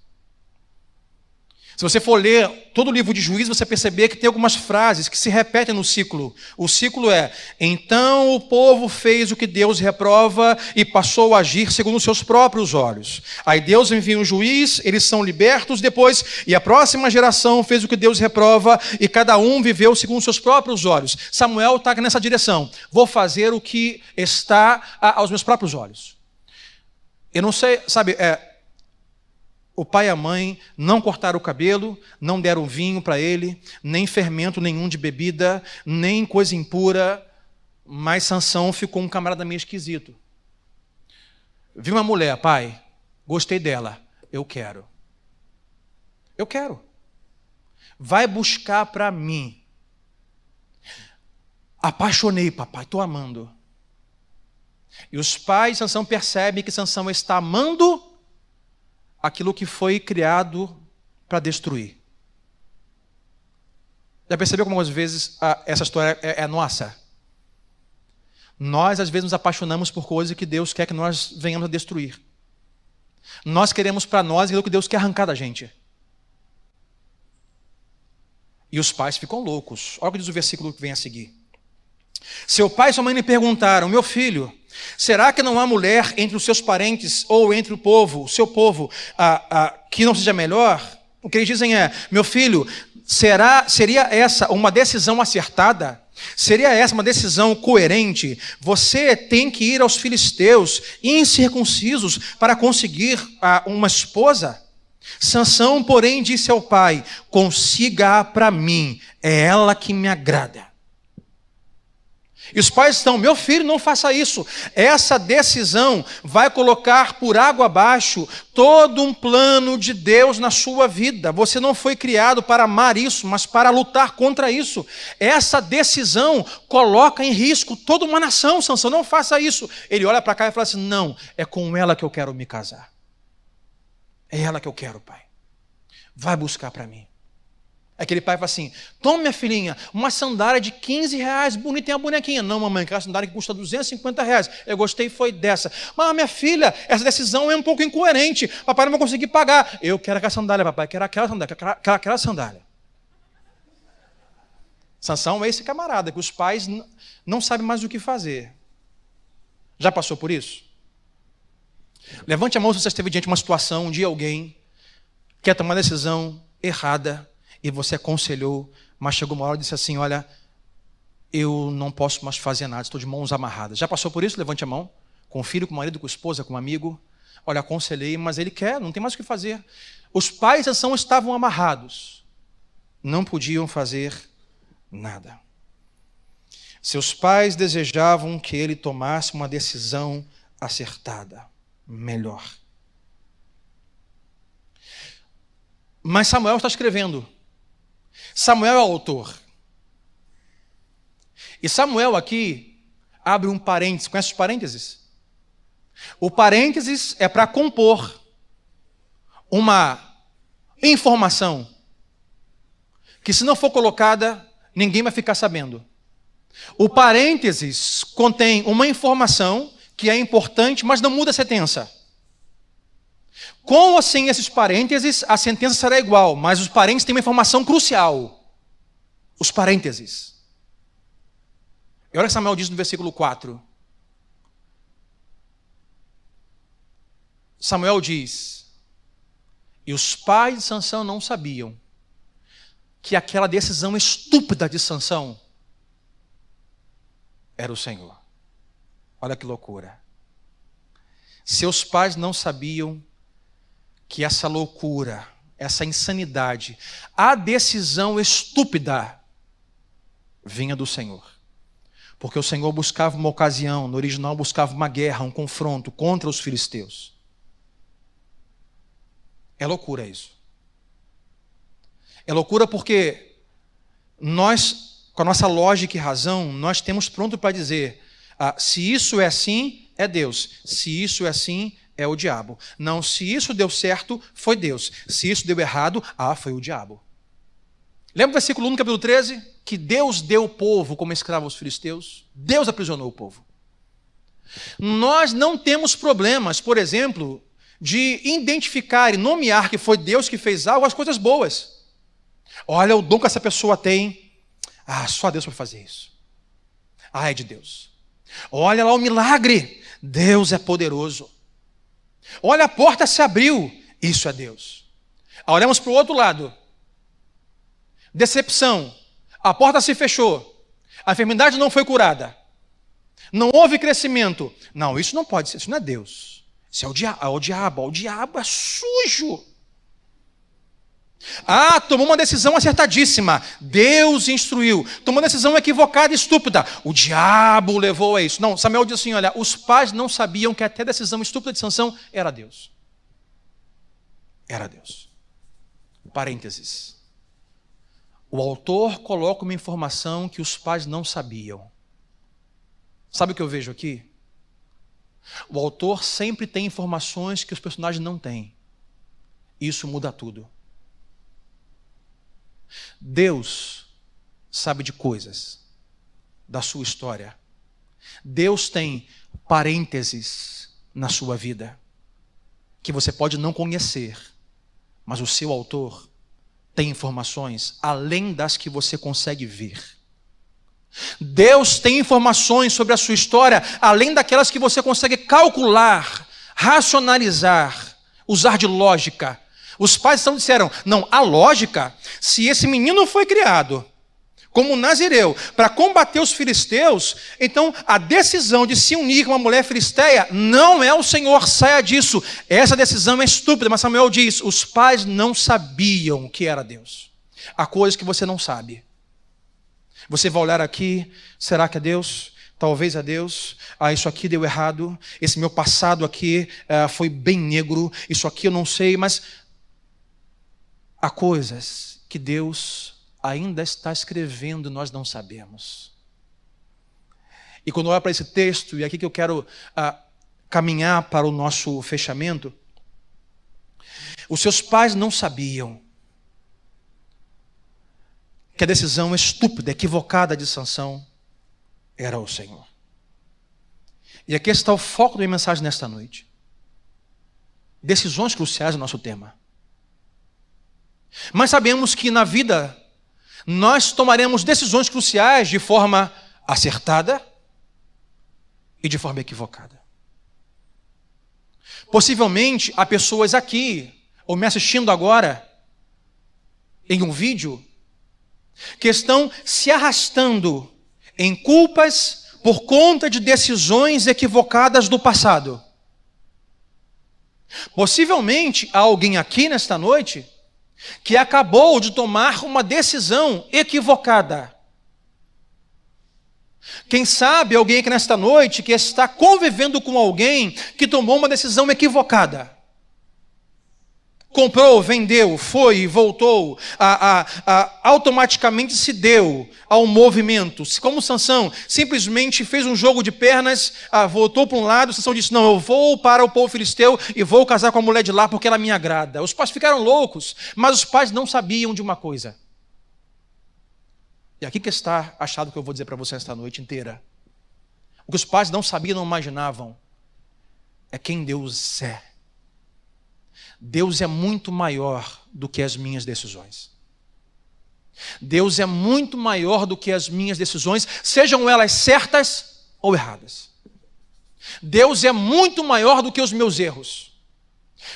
Se você for ler todo o livro de Juízes, você perceber que tem algumas frases que se repetem no ciclo. O ciclo é, então o povo fez o que Deus reprova e passou a agir segundo os seus próprios olhos. Aí Deus envia um juiz, eles são libertos depois, e a próxima geração fez o que Deus reprova e cada um viveu segundo os seus próprios olhos. Samuel está nessa direção. Vou fazer o que está aos meus próprios olhos. Eu não sei, sabe, o pai e a mãe não cortaram o cabelo, não deram vinho para ele, nem fermento nenhum de bebida, nem coisa impura, mas Sansão ficou um camarada meio esquisito. Vi uma mulher, pai, gostei dela, eu quero. Eu quero. Vai buscar para mim. Apaixonei, papai, estou amando. E os pais de Sansão percebem que Sansão está amando aquilo que foi criado para destruir. Já percebeu como às vezes essa história é nossa? Nós às vezes nos apaixonamos por coisas que Deus quer que nós venhamos a destruir. Nós queremos para nós aquilo que Deus quer arrancar da gente. E os pais ficam loucos. Olha o que diz o versículo que vem a seguir. Seu pai e sua mãe lhe perguntaram, meu filho, será que não há mulher entre os seus parentes ou entre o seu povo, que não seja melhor? O que eles dizem é, meu filho, seria essa uma decisão acertada? Seria essa uma decisão coerente? Você tem que ir aos filisteus incircuncisos para conseguir uma esposa? Sansão, porém, disse ao pai: consiga-a para mim, é ela que me agrada. E os pais estão: meu filho, não faça isso. Essa decisão vai colocar por água abaixo todo um plano de Deus na sua vida. Você não foi criado para amar isso, mas para lutar contra isso. Essa decisão coloca em risco toda uma nação. Sansão, não faça isso. Ele olha para cá e fala assim: não, é com ela que eu quero me casar. É ela que eu quero, pai. Vai buscar para mim. Aquele pai fala assim: toma, minha filhinha, uma sandália de R$15, bonita, tem uma bonequinha. Não, mamãe, aquela sandália que custa R$250. Eu gostei, foi dessa. Mas, minha filha, essa decisão é um pouco incoerente. Papai não vai conseguir pagar. Eu quero aquela sandália, papai, quero aquela sandália, aquela sandália. Sansão é esse camarada que os pais não sabem mais o que fazer. Já passou por isso? Levante a mão se você esteve diante de uma situação onde alguém quer tomar uma decisão errada e você aconselhou, mas chegou uma hora e disse assim: olha, eu não posso mais fazer nada, estou de mãos amarradas. Já passou por isso? Levante a mão. Com o filho, com o marido, com a esposa, com um amigo. Olha, aconselhei, mas ele quer, não tem mais o que fazer. Os pais de Sansão estavam amarrados. Não podiam fazer nada. Seus pais desejavam que ele tomasse uma decisão acertada, melhor. Mas Samuel está escrevendo. Samuel é o autor. E Samuel aqui abre um parênteses. Conhece os parênteses? O parênteses é para compor uma informação que, se não for colocada, ninguém vai ficar sabendo. O parênteses contém uma informação que é importante, mas não muda a sentença. Com ou sem esses parênteses, a sentença será igual, mas os parênteses têm uma informação crucial. Os parênteses. E olha o que Samuel diz no versículo 4. Samuel diz: e os pais de Sansão não sabiam que aquela decisão estúpida de Sansão era o Senhor. Olha que loucura. Seus pais não sabiam que essa loucura, essa insanidade, a decisão estúpida vinha do Senhor. Porque o Senhor buscava uma ocasião, no original buscava uma guerra, um confronto contra os filisteus. É loucura isso. É loucura porque nós, com a nossa lógica e razão, nós temos pronto para dizer: se isso é assim, é Deus. Se isso é assim, é o diabo. Não, se isso deu certo, foi Deus. Se isso deu errado, foi o diabo. Lembra o versículo 1 do capítulo 13? Que Deus deu o povo como escravo aos filisteus. Deus aprisionou o povo. Nós não temos problemas, por exemplo, de identificar e nomear que foi Deus que fez algo, as coisas boas. Olha o dom que essa pessoa tem. Só Deus pode fazer isso. É de Deus. Olha lá o milagre. Deus é poderoso. Olha, a porta se abriu. Isso é Deus. Olhamos para o outro lado. Decepção. A porta se fechou. A enfermidade não foi curada. Não houve crescimento. Não, isso não pode ser. Isso não é Deus. Isso é o diabo. O diabo é sujo. Tomou uma decisão acertadíssima. Deus instruiu. Tomou uma decisão equivocada e estúpida. O diabo levou a isso. Não, Samuel diz assim: olha, os pais não sabiam que até a decisão estúpida de Sansão era Deus. Era Deus. Parênteses. O autor coloca uma informação que os pais não sabiam. Sabe o que eu vejo aqui? O autor sempre tem informações que os personagens não têm. Isso muda tudo. Deus sabe de coisas da sua história. Deus tem parênteses na sua vida que você pode não conhecer, mas o seu autor tem informações além das que você consegue ver. Deus tem informações sobre a sua história além daquelas que você consegue calcular, racionalizar, usar de lógica. Os pais então disseram, não, a lógica, se esse menino foi criado como nazireu para combater os filisteus, então a decisão de se unir com uma mulher filisteia não é o Senhor, saia disso. Essa decisão é estúpida, mas Samuel diz, os pais não sabiam que era Deus. Há coisas que você não sabe. Você vai olhar aqui, será que é Deus? Talvez é Deus. Isso aqui deu errado. Esse meu passado aqui foi bem negro. Isso aqui eu não sei, mas há coisas que Deus ainda está escrevendo, nós não sabemos. E quando eu olho para esse texto, e é aqui que eu quero caminhar para o nosso fechamento, os seus pais não sabiam que a decisão estúpida, equivocada de Sansão era o Senhor. E aqui está o foco da minha mensagem nesta noite. Decisões cruciais no nosso tema. Mas sabemos que na vida nós tomaremos decisões cruciais de forma acertada e de forma equivocada. Possivelmente há pessoas aqui, ou me assistindo agora, em um vídeo, que estão se arrastando em culpas por conta de decisões equivocadas do passado. Possivelmente há alguém aqui nesta noite que acabou de tomar uma decisão equivocada. Quem sabe alguém aqui nesta noite que está convivendo com alguém que tomou uma decisão equivocada. Comprou, vendeu, foi e voltou, automaticamente se deu ao movimento. Como Sansão simplesmente fez um jogo de pernas, voltou para um lado, Sansão disse, não, eu vou para o povo filisteu e vou casar com a mulher de lá porque ela me agrada. Os pais ficaram loucos, mas os pais não sabiam de uma coisa. E aqui que está a chave que eu vou dizer para você esta noite inteira. O que os pais não sabiam, não imaginavam, é quem Deus é. Deus é muito maior do que as minhas decisões. Deus é muito maior do que as minhas decisões, sejam elas certas ou erradas. Deus é muito maior do que os meus erros.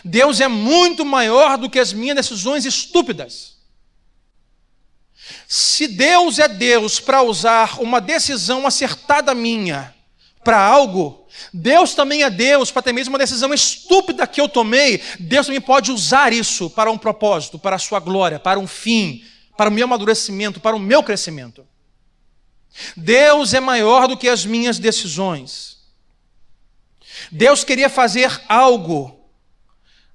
Deus é muito maior do que as minhas decisões estúpidas. Se Deus é Deus para usar uma decisão acertada minha para algo, Deus também é Deus para ter mesmo uma decisão estúpida que eu tomei. Deus também pode usar isso para um propósito, para a sua glória, para um fim, para o meu amadurecimento, para o meu crescimento. Deus é maior do que as minhas decisões. Deus queria fazer algo,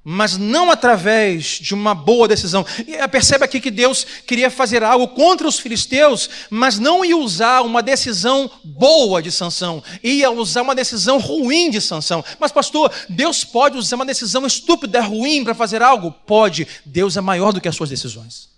mas não através de uma boa decisão. E percebe aqui que Deus queria fazer algo contra os filisteus, mas não ia usar uma decisão boa de Sansão, ia usar uma decisão ruim de Sansão. Mas pastor, Deus pode usar uma decisão estúpida, ruim para fazer algo? Pode. Deus é maior do que as suas decisões.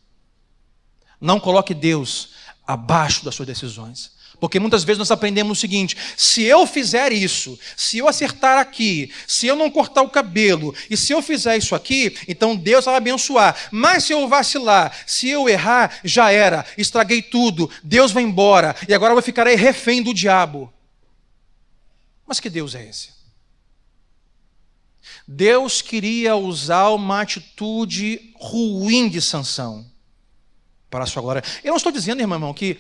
Não coloque Deus abaixo das suas decisões. Porque muitas vezes nós aprendemos o seguinte, se eu fizer isso, se eu acertar aqui, se eu não cortar o cabelo, e se eu fizer isso aqui, então Deus vai abençoar. Mas se eu vacilar, se eu errar, já era, estraguei tudo, Deus vai embora, e agora eu ficarei refém do diabo. Mas que Deus é esse? Deus queria usar uma atitude ruim de Sansão para a sua glória. Eu não estou dizendo, irmão, que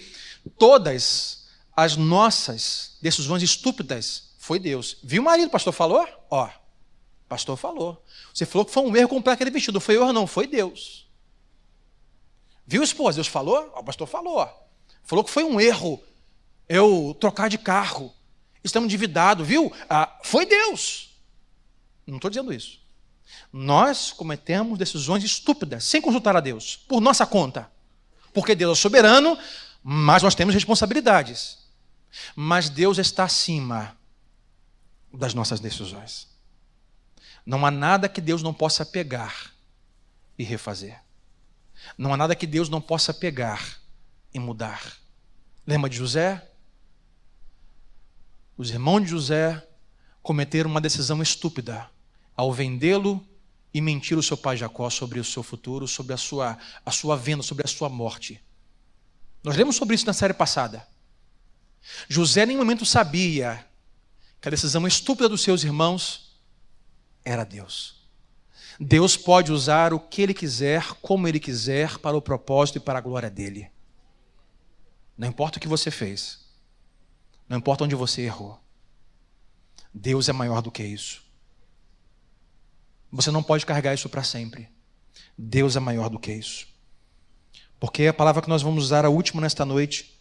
todas as nossas decisões estúpidas foi Deus. Viu o marido, o pastor falou? Ó, o pastor falou. Você falou que foi um erro comprar aquele vestido. Foi eu, não, foi Deus. Viu, esposa? Deus falou? Ó, o pastor falou. Falou que foi um erro eu trocar de carro. Estamos endividados, viu? Foi Deus. Não estou dizendo isso. Nós cometemos decisões estúpidas, sem consultar a Deus, por nossa conta. Porque Deus é soberano, mas nós temos responsabilidades. Mas Deus está acima das nossas decisões. Não há nada que Deus não possa pegar e refazer. Não há nada que Deus não possa pegar e mudar. Lembra de José? Os irmãos de José cometeram uma decisão estúpida ao vendê-lo e mentir o seu pai Jacó sobre o seu futuro, sobre a sua venda, sobre a sua morte. Nós lemos sobre isso na série passada. José em nenhum momento sabia que a decisão estúpida dos seus irmãos era Deus. Deus pode usar o que Ele quiser, como Ele quiser, para o propósito e para a glória dEle. Não importa o que você fez. Não importa onde você errou. Deus é maior do que isso. Você não pode carregar isso para sempre. Deus é maior do que isso. Porque a palavra que nós vamos usar, a última nesta noite,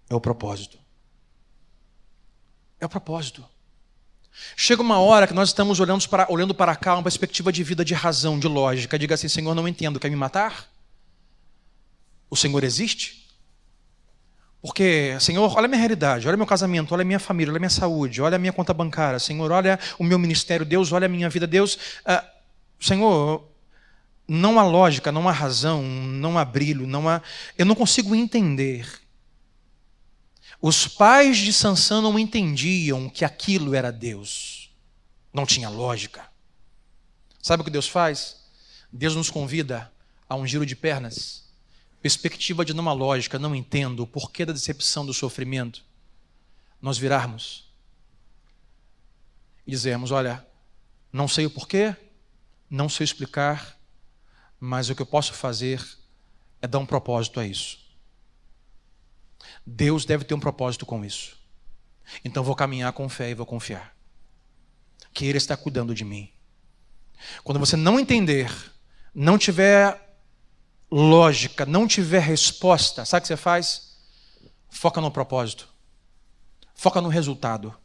é o propósito. É o propósito. Chega uma hora que nós estamos olhando para cá, uma perspectiva de vida, de razão, de lógica. Diga assim: Senhor, não entendo, quer me matar? O Senhor existe? Porque, Senhor, olha a minha realidade, olha meu casamento, olha a minha família, olha a minha saúde, olha a minha conta bancária. Senhor, olha o meu ministério. Deus, olha a minha vida. Deus, Senhor, não há lógica, não há razão, não há brilho, eu não consigo entender. Os pais de Sansão não entendiam que aquilo era Deus. Não tinha lógica. Sabe o que Deus faz? Deus nos convida a um giro de pernas. Perspectiva de não há lógica, não entendo o porquê da decepção, do sofrimento. Nós virarmos e dizermos: olha, não sei o porquê, não sei explicar, mas o que eu posso fazer é dar um propósito a isso. Deus deve ter um propósito com isso. Então vou caminhar com fé e vou confiar que Ele está cuidando de mim. Quando você não entender, não tiver lógica, não tiver resposta, sabe o que você faz? Foca no propósito. Foca no resultado.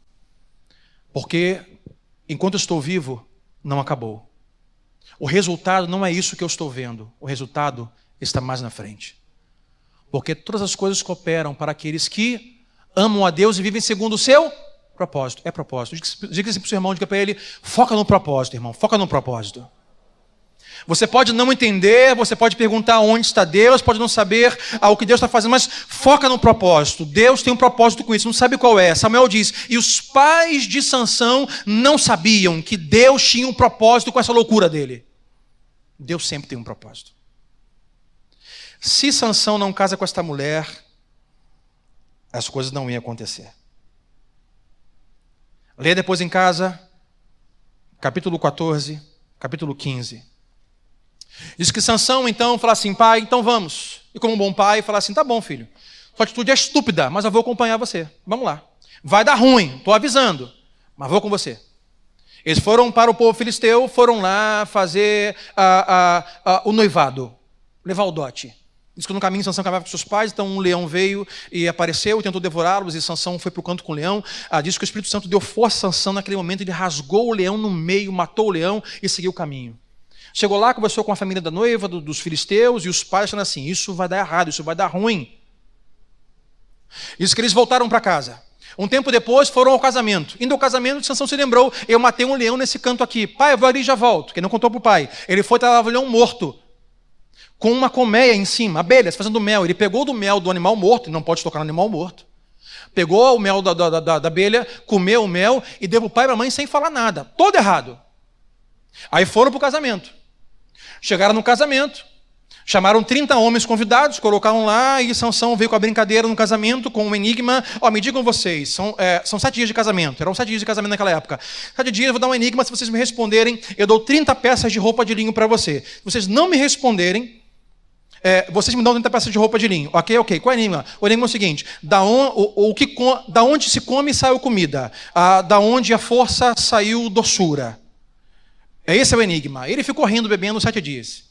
Porque enquanto eu estou vivo, não acabou. O resultado não é isso que eu estou vendo. O resultado está mais na frente. Porque todas as coisas cooperam para aqueles que amam a Deus e vivem segundo o seu propósito. É propósito. Diga assim para o seu irmão, diga para ele: foca no propósito, irmão. Foca no propósito. Você pode não entender, você pode perguntar onde está Deus, pode não saber o que Deus está fazendo, mas foca no propósito. Deus tem um propósito com isso, não sabe qual é. Samuel diz: e os pais de Sansão não sabiam que Deus tinha um propósito com essa loucura dele. Deus sempre tem um propósito. Se Sansão não casa com esta mulher, as coisas não iam acontecer. Leia depois em casa, capítulo 14, capítulo 15. Diz que Sansão então fala assim: pai, então vamos. E como um bom pai, fala assim: tá bom, filho, sua atitude é estúpida, mas eu vou acompanhar você. Vamos lá. Vai dar ruim, estou avisando, mas vou com você. Eles foram para o povo filisteu, foram lá fazer o noivado, levar o dote. Diz que no caminho Sansão caminhava com seus pais, então um leão veio e apareceu e tentou devorá-los, e Sansão foi para o canto com o leão. Diz que o Espírito Santo deu força a Sansão naquele momento, ele rasgou o leão no meio, matou o leão e seguiu o caminho. Chegou lá, conversou com a família da noiva, dos filisteus, e os pais falando assim: isso vai dar errado, isso vai dar ruim. Diz que eles voltaram para casa. Um tempo depois foram ao casamento. Indo ao casamento, Sansão se lembrou: eu matei um leão nesse canto aqui. Pai, eu vou ali e já volto. Que não contou para o pai. Ele foi, estava o leão morto, com uma colmeia em cima, abelhas fazendo mel. Ele pegou do mel do animal morto, e não pode tocar no animal morto. Pegou o mel da abelha, comeu o mel e deu para o pai e para a mãe sem falar nada. Todo errado. Aí foram para o casamento. Chegaram no casamento, chamaram 30 homens convidados, colocaram lá, e Sansão veio com a brincadeira no casamento, com um enigma. Me digam vocês, são 7 dias de casamento, eram 7 dias de casamento naquela época. 7 dias eu vou dar um enigma, se vocês me responderem, eu dou 30 peças de roupa de linho para você. Se vocês não me responderem, vocês me dão 30 peças de roupa de linho. Ok. Qual é o enigma? O enigma é o seguinte: da onde se come saiu comida, da onde a força saiu doçura. Esse é o enigma. Ele ficou rindo, bebendo 7 dias.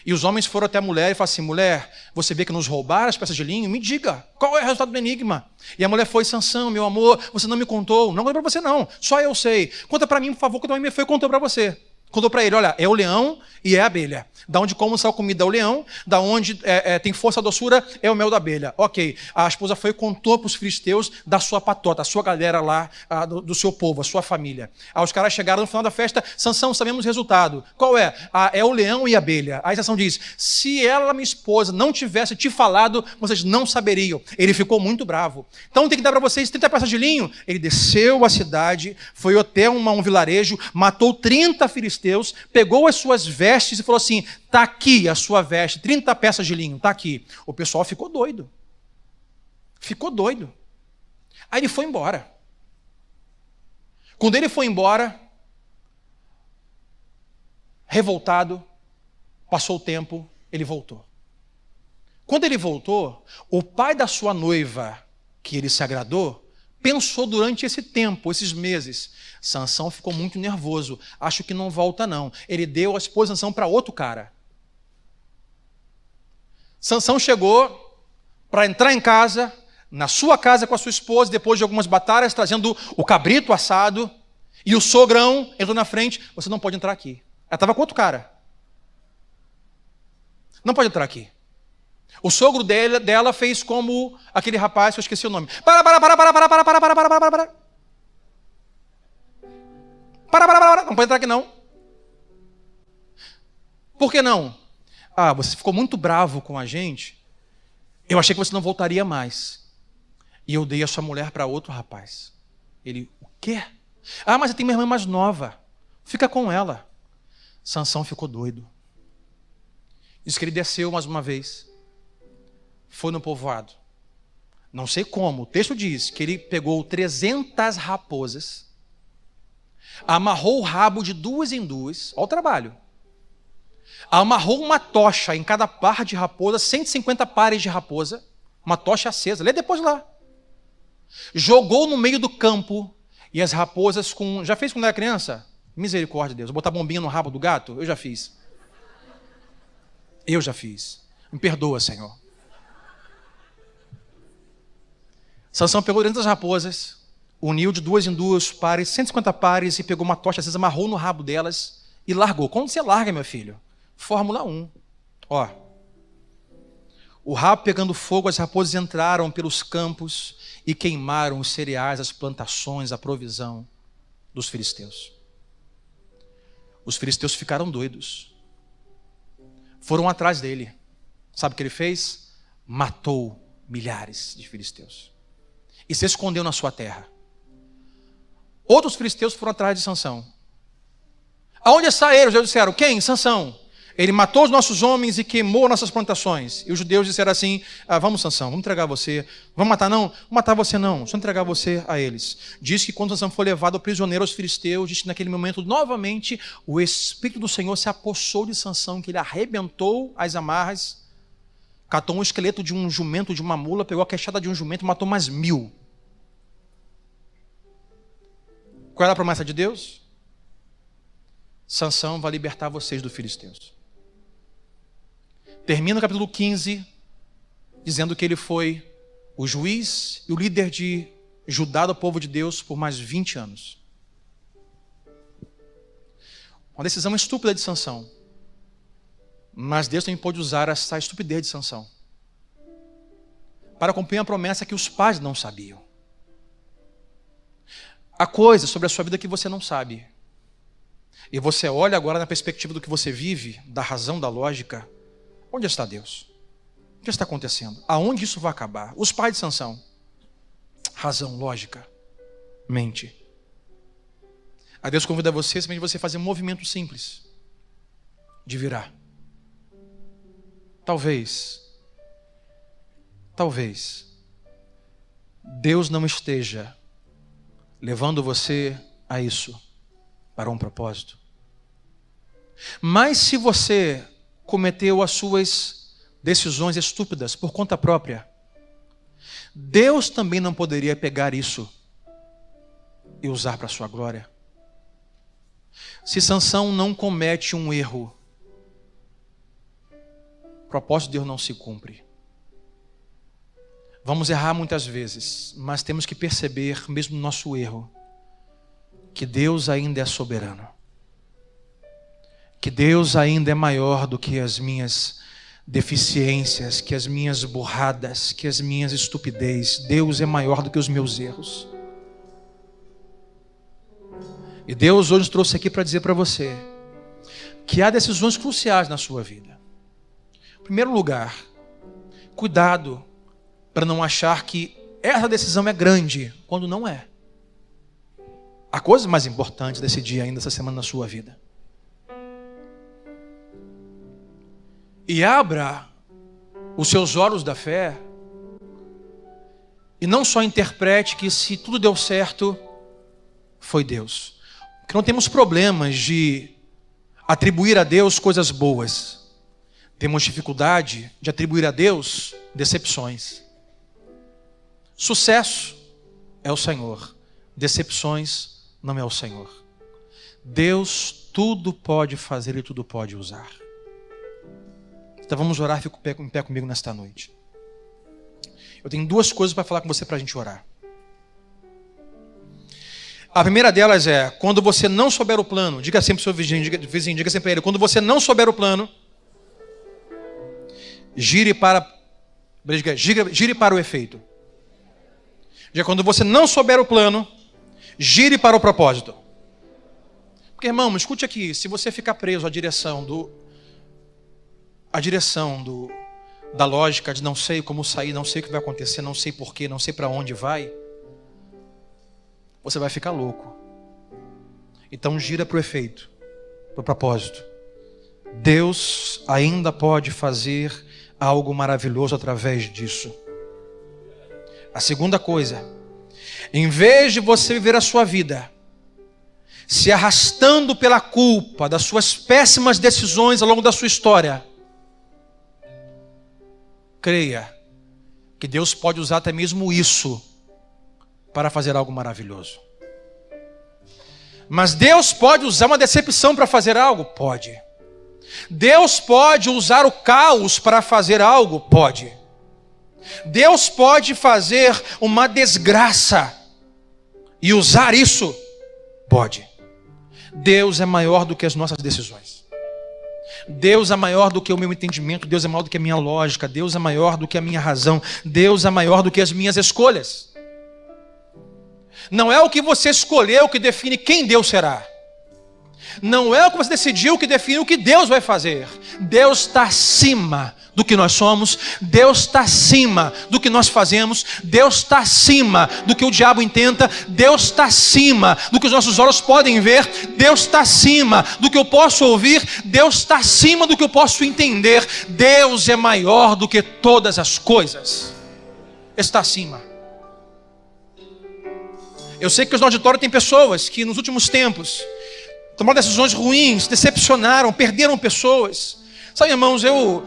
E os homens foram até a mulher e falaram assim: mulher, você vê que nos roubaram as peças de linho? Me diga, qual é o resultado do enigma? E a mulher foi: Sansão, meu amor, você não me contou. Não contei para você não, só eu sei. Conta para mim, por favor, que também me foi e contou para você. Contou para ele: olha, é o leão e é a abelha. Da onde como saiu comida é o leão, da onde tem força a doçura é o mel da abelha. Ok, a esposa foi e contou para os filisteus da sua patota, a sua galera lá, do seu povo, a sua família. Aí os caras chegaram no final da festa: Sansão, sabemos o resultado. Qual é? É o leão e a abelha. Aí Sansão diz: se ela, minha esposa, não tivesse te falado, vocês não saberiam. Ele ficou muito bravo. Então tem que dar para vocês 30 peças de linho. Ele desceu a cidade, foi até um vilarejo, matou 30 filisteus, pegou as suas vestes e falou assim: está aqui a sua veste, 30 peças de linho, está aqui. O pessoal ficou doido. Ficou doido. Aí ele foi embora. Quando ele foi embora, revoltado, passou o tempo, ele voltou. Quando ele voltou, o pai da sua noiva, que ele se agradou, pensou durante esse tempo, esses meses, Sansão ficou muito nervoso, acho que não volta não. Ele deu a esposa de Sansão para outro cara. Sansão chegou para entrar em casa, na sua casa com a sua esposa, depois de algumas batalhas, trazendo o cabrito assado, e o sogrão entrou na frente, você não pode entrar aqui. Ela estava com outro cara. Não pode entrar aqui. O sogro dela fez como aquele rapaz, que eu esqueci o nome. Para. Não pode entrar aqui não. Por que não? Ah, você ficou muito bravo com a gente. Eu achei que você não voltaria mais. E eu dei a sua mulher para outro rapaz. Ele, o quê? Ah, mas eu tenho minha irmã mais nova. Fica com ela. Sansão ficou doido. Diz que ele desceu mais uma vez. Foi no povoado. Não sei como. O texto diz que ele pegou 300 raposas, amarrou o rabo de duas em duas. Olha o trabalho. Amarrou uma tocha em cada par de raposa, 150 pares de raposa, uma tocha acesa. Lê depois lá. Jogou no meio do campo e as raposas com... Já fez quando era criança? Misericórdia de Deus. Botar bombinha no rabo do gato? Eu já fiz. Eu já fiz. Me perdoa, Senhor. Sansão pegou 300 raposas, uniu de duas em duas pares, 150 pares, e pegou uma tocha acesa, amarrou no rabo delas e largou. Quando você larga, meu filho? Fórmula 1. Ó. O rabo pegando fogo, as raposas entraram pelos campos e queimaram os cereais, as plantações, a provisão dos filisteus. Os filisteus ficaram doidos. Foram atrás dele. Sabe o que ele fez? Matou milhares de filisteus. E se escondeu na sua terra. Outros filisteus foram atrás de Sansão. Aonde está ele? Os judeus disseram, quem? Sansão. Ele matou os nossos homens e queimou nossas plantações. E os judeus disseram assim, vamos Sansão, vamos entregar você. Vamos matar não? Vamos matar você não, só entregar você a eles. Diz que quando Sansão foi levado prisioneiro aos filisteus, diz que naquele momento, novamente, o Espírito do Senhor se apossou de Sansão, que ele arrebentou as amarras, catou um esqueleto de um jumento, de uma mula, pegou a queixada de um jumento e matou mais 1000. Qual era a promessa de Deus? Sansão vai libertar vocês dos filisteus. Termina o capítulo 15, dizendo que ele foi o juiz e o líder de Judá, do povo de Deus, por mais 20 anos. Uma decisão estúpida de Sansão. Mas Deus também pôde usar essa estupidez de Sansão para cumprir a promessa que os pais não sabiam. Há coisas sobre a sua vida que você não sabe. E você olha agora na perspectiva do que você vive, da razão, da lógica. Onde está Deus? O que está acontecendo? Aonde isso vai acabar? Os pais de Sansão. Razão, lógica, mente. A Deus convida você, simplesmente você fazer um movimento simples de virar. Talvez, Deus não esteja levando você a isso para um propósito. Mas se você cometeu as suas decisões estúpidas por conta própria, Deus também não poderia pegar isso e usar para a sua glória. Se Sansão não comete um erro, o propósito de Deus não se cumpre. Vamos errar muitas vezes, mas temos que perceber, mesmo no nosso erro, que Deus ainda é soberano. Que Deus ainda é maior do que as minhas deficiências, que as minhas burradas, que as minhas estupidez. Deus é maior do que os meus erros. E Deus hoje nos trouxe aqui para dizer para você que há decisões cruciais na sua vida. Em primeiro lugar, cuidado para não achar que essa decisão é grande, quando não é. Há coisas mais importantes desse dia ainda, essa semana na sua vida. E abra os seus olhos da fé e não só interprete que se tudo deu certo, foi Deus. Porque não temos problemas de atribuir a Deus coisas boas. Temos dificuldade de atribuir a Deus decepções. Sucesso é o Senhor, decepções não é o Senhor. Deus tudo pode fazer e tudo pode usar. Então vamos orar, fica em pé comigo nesta noite. Eu tenho duas coisas para falar com você para a gente orar. A primeira delas é, quando você não souber o plano, diga sempre para o seu vizinho, diga sempre para ele, quando você não souber o plano, gire para o efeito. Já quando você não souber o plano, gire para o propósito. Porque, irmão, escute aqui, se você ficar preso à direção da lógica de não sei como sair, não sei o que vai acontecer, não sei porquê, não sei para onde vai, você vai ficar louco. Então gira para o efeito, para o propósito. Deus ainda pode fazer algo maravilhoso através disso. A segunda coisa, em vez de você viver a sua vida se arrastando pela culpa das suas péssimas decisões ao longo da sua história, creia que Deus pode usar até mesmo isso para fazer algo maravilhoso. Mas Deus pode usar uma decepção para fazer algo? Pode. Deus pode usar o caos para fazer algo? Pode. Deus pode fazer uma desgraça e usar isso? Pode. Deus é maior do que as nossas decisões. Deus é maior do que o meu entendimento. Deus é maior do que a minha lógica. Deus é maior do que a minha razão. Deus é maior do que as minhas escolhas. Não é o que você escolheu que define quem Deus será. Não é o que você decidiu que define o que Deus vai fazer. Deus está acima do que nós somos. Deus está acima do que nós fazemos. Deus está acima do que o diabo intenta. Deus está acima do que os nossos olhos podem ver. Deus está acima do que eu posso ouvir. Deus está acima do que eu posso entender. Deus é maior do que todas as coisas. Está acima. Eu sei que no auditório tem pessoas que nos últimos tempos tomaram decisões ruins, decepcionaram, perderam pessoas. Sabe, irmãos, eu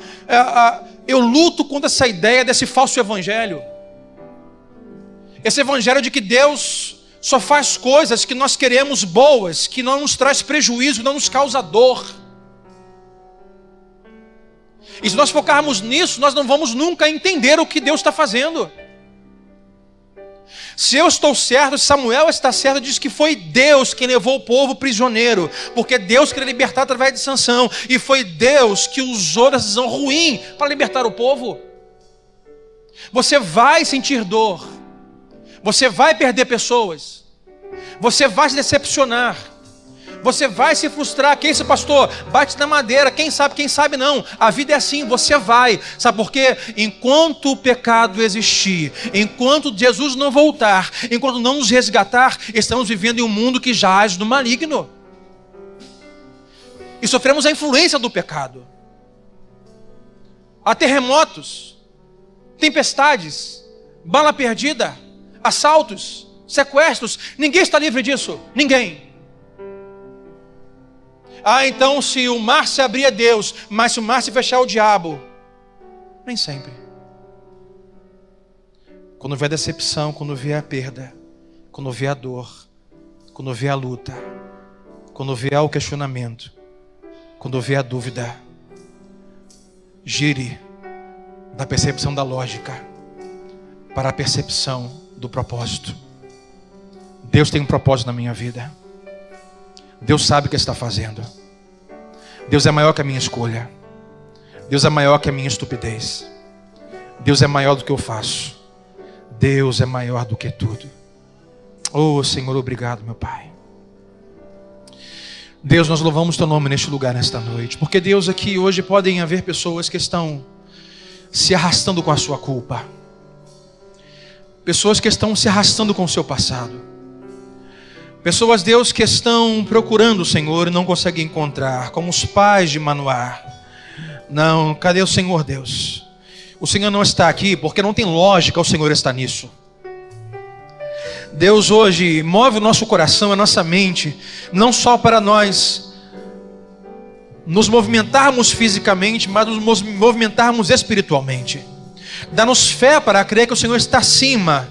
luto contra essa ideia desse falso evangelho. Esse evangelho de que Deus só faz coisas que nós queremos boas, que não nos traz prejuízo, não nos causa dor. E se nós focarmos nisso, nós não vamos nunca entender o que Deus está fazendo. Se eu estou certo, se Samuel está certo, diz que foi Deus quem levou o povo prisioneiro, porque Deus queria libertar através de Sansão, e foi Deus que usou a decisão ruim para libertar o povo. Você vai sentir dor, você vai perder pessoas, você vai se decepcionar, você vai se frustrar. Que isso, pastor? Bate na madeira, quem sabe não. A vida é assim, você vai. Sabe por quê? Enquanto o pecado existir, enquanto Jesus não voltar, enquanto não nos resgatar, estamos vivendo em um mundo que jaz no maligno. E sofremos a influência do pecado. Há terremotos, tempestades, bala perdida, assaltos, sequestros. Ninguém está livre disso, ninguém. Então se o mar se abrir é Deus, mas se o mar se fechar é o diabo. Nem sempre. Quando vier a decepção, quando vier a perda, quando vier a dor, quando vier a luta, quando vier o questionamento, quando vier a dúvida, gire da percepção da lógica para a percepção do propósito. Deus tem um propósito na minha vida. Deus sabe o que está fazendo. Deus é maior que a minha escolha. Deus é maior que a minha estupidez. Deus é maior do que eu faço. Deus é maior do que tudo. Oh, Senhor, obrigado, meu Pai. Deus, nós louvamos Teu nome neste lugar, nesta noite. Porque, Deus, aqui hoje podem haver pessoas que estão se arrastando com a sua culpa. Pessoas que estão se arrastando com o seu passado. Pessoas, Deus, que estão procurando o Senhor e não conseguem encontrar, como os pais de Manoá. Não, cadê o Senhor, Deus? O Senhor não está aqui porque não tem lógica o Senhor estar nisso. Deus hoje move o nosso coração, a nossa mente, não só para nós nos movimentarmos fisicamente, mas nos movimentarmos espiritualmente. Dá-nos fé para crer que o Senhor está acima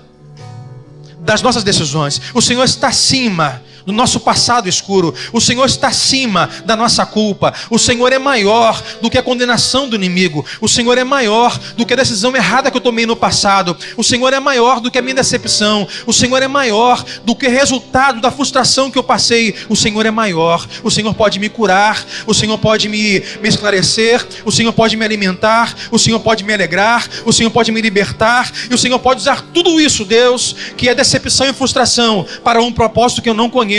das nossas decisões. O Senhor está acima do nosso passado escuro. O Senhor está acima da nossa culpa. O Senhor é maior do que a condenação do inimigo. O Senhor é maior do que a decisão errada que eu tomei no passado. O Senhor é maior do que a minha decepção. O Senhor é maior do que o resultado da frustração que eu passei. O Senhor é maior. O Senhor pode me curar. O Senhor pode me esclarecer. O Senhor pode me alimentar. O Senhor pode me alegrar. O Senhor pode me libertar. E o Senhor pode usar tudo isso, Deus, que é decepção e frustração, para um propósito que eu não conheço.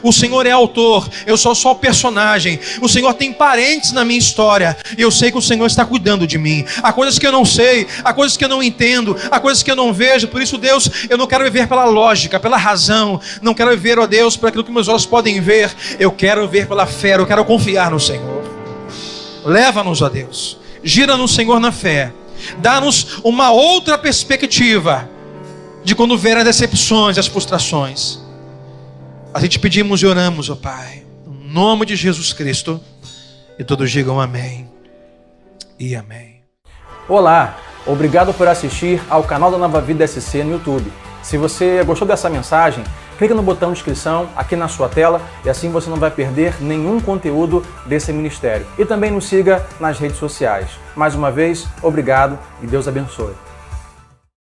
O Senhor é autor, eu sou só o personagem. O Senhor tem parentes na minha história, e eu sei que o Senhor está cuidando de mim. Há coisas que eu não sei, há coisas que eu não entendo, há coisas que eu não vejo. Por isso, Deus, eu não quero viver pela lógica, pela razão. Não quero viver, ó Deus, por aquilo que meus olhos podem ver. Eu quero ver pela fé, eu quero confiar no Senhor. Leva-nos, ó Deus, gira-nos, Senhor, na fé. Dá-nos uma outra perspectiva de quando ver as decepções, as frustrações. A gente pedimos e oramos, ó Pai, no nome de Jesus Cristo, e todos digam amém e amém. Olá, obrigado por assistir ao canal da Nova Vida SC no YouTube. Se você gostou dessa mensagem, clica no botão de inscrição aqui na sua tela e assim você não vai perder nenhum conteúdo desse ministério. E também nos siga nas redes sociais. Mais uma vez, obrigado e Deus abençoe.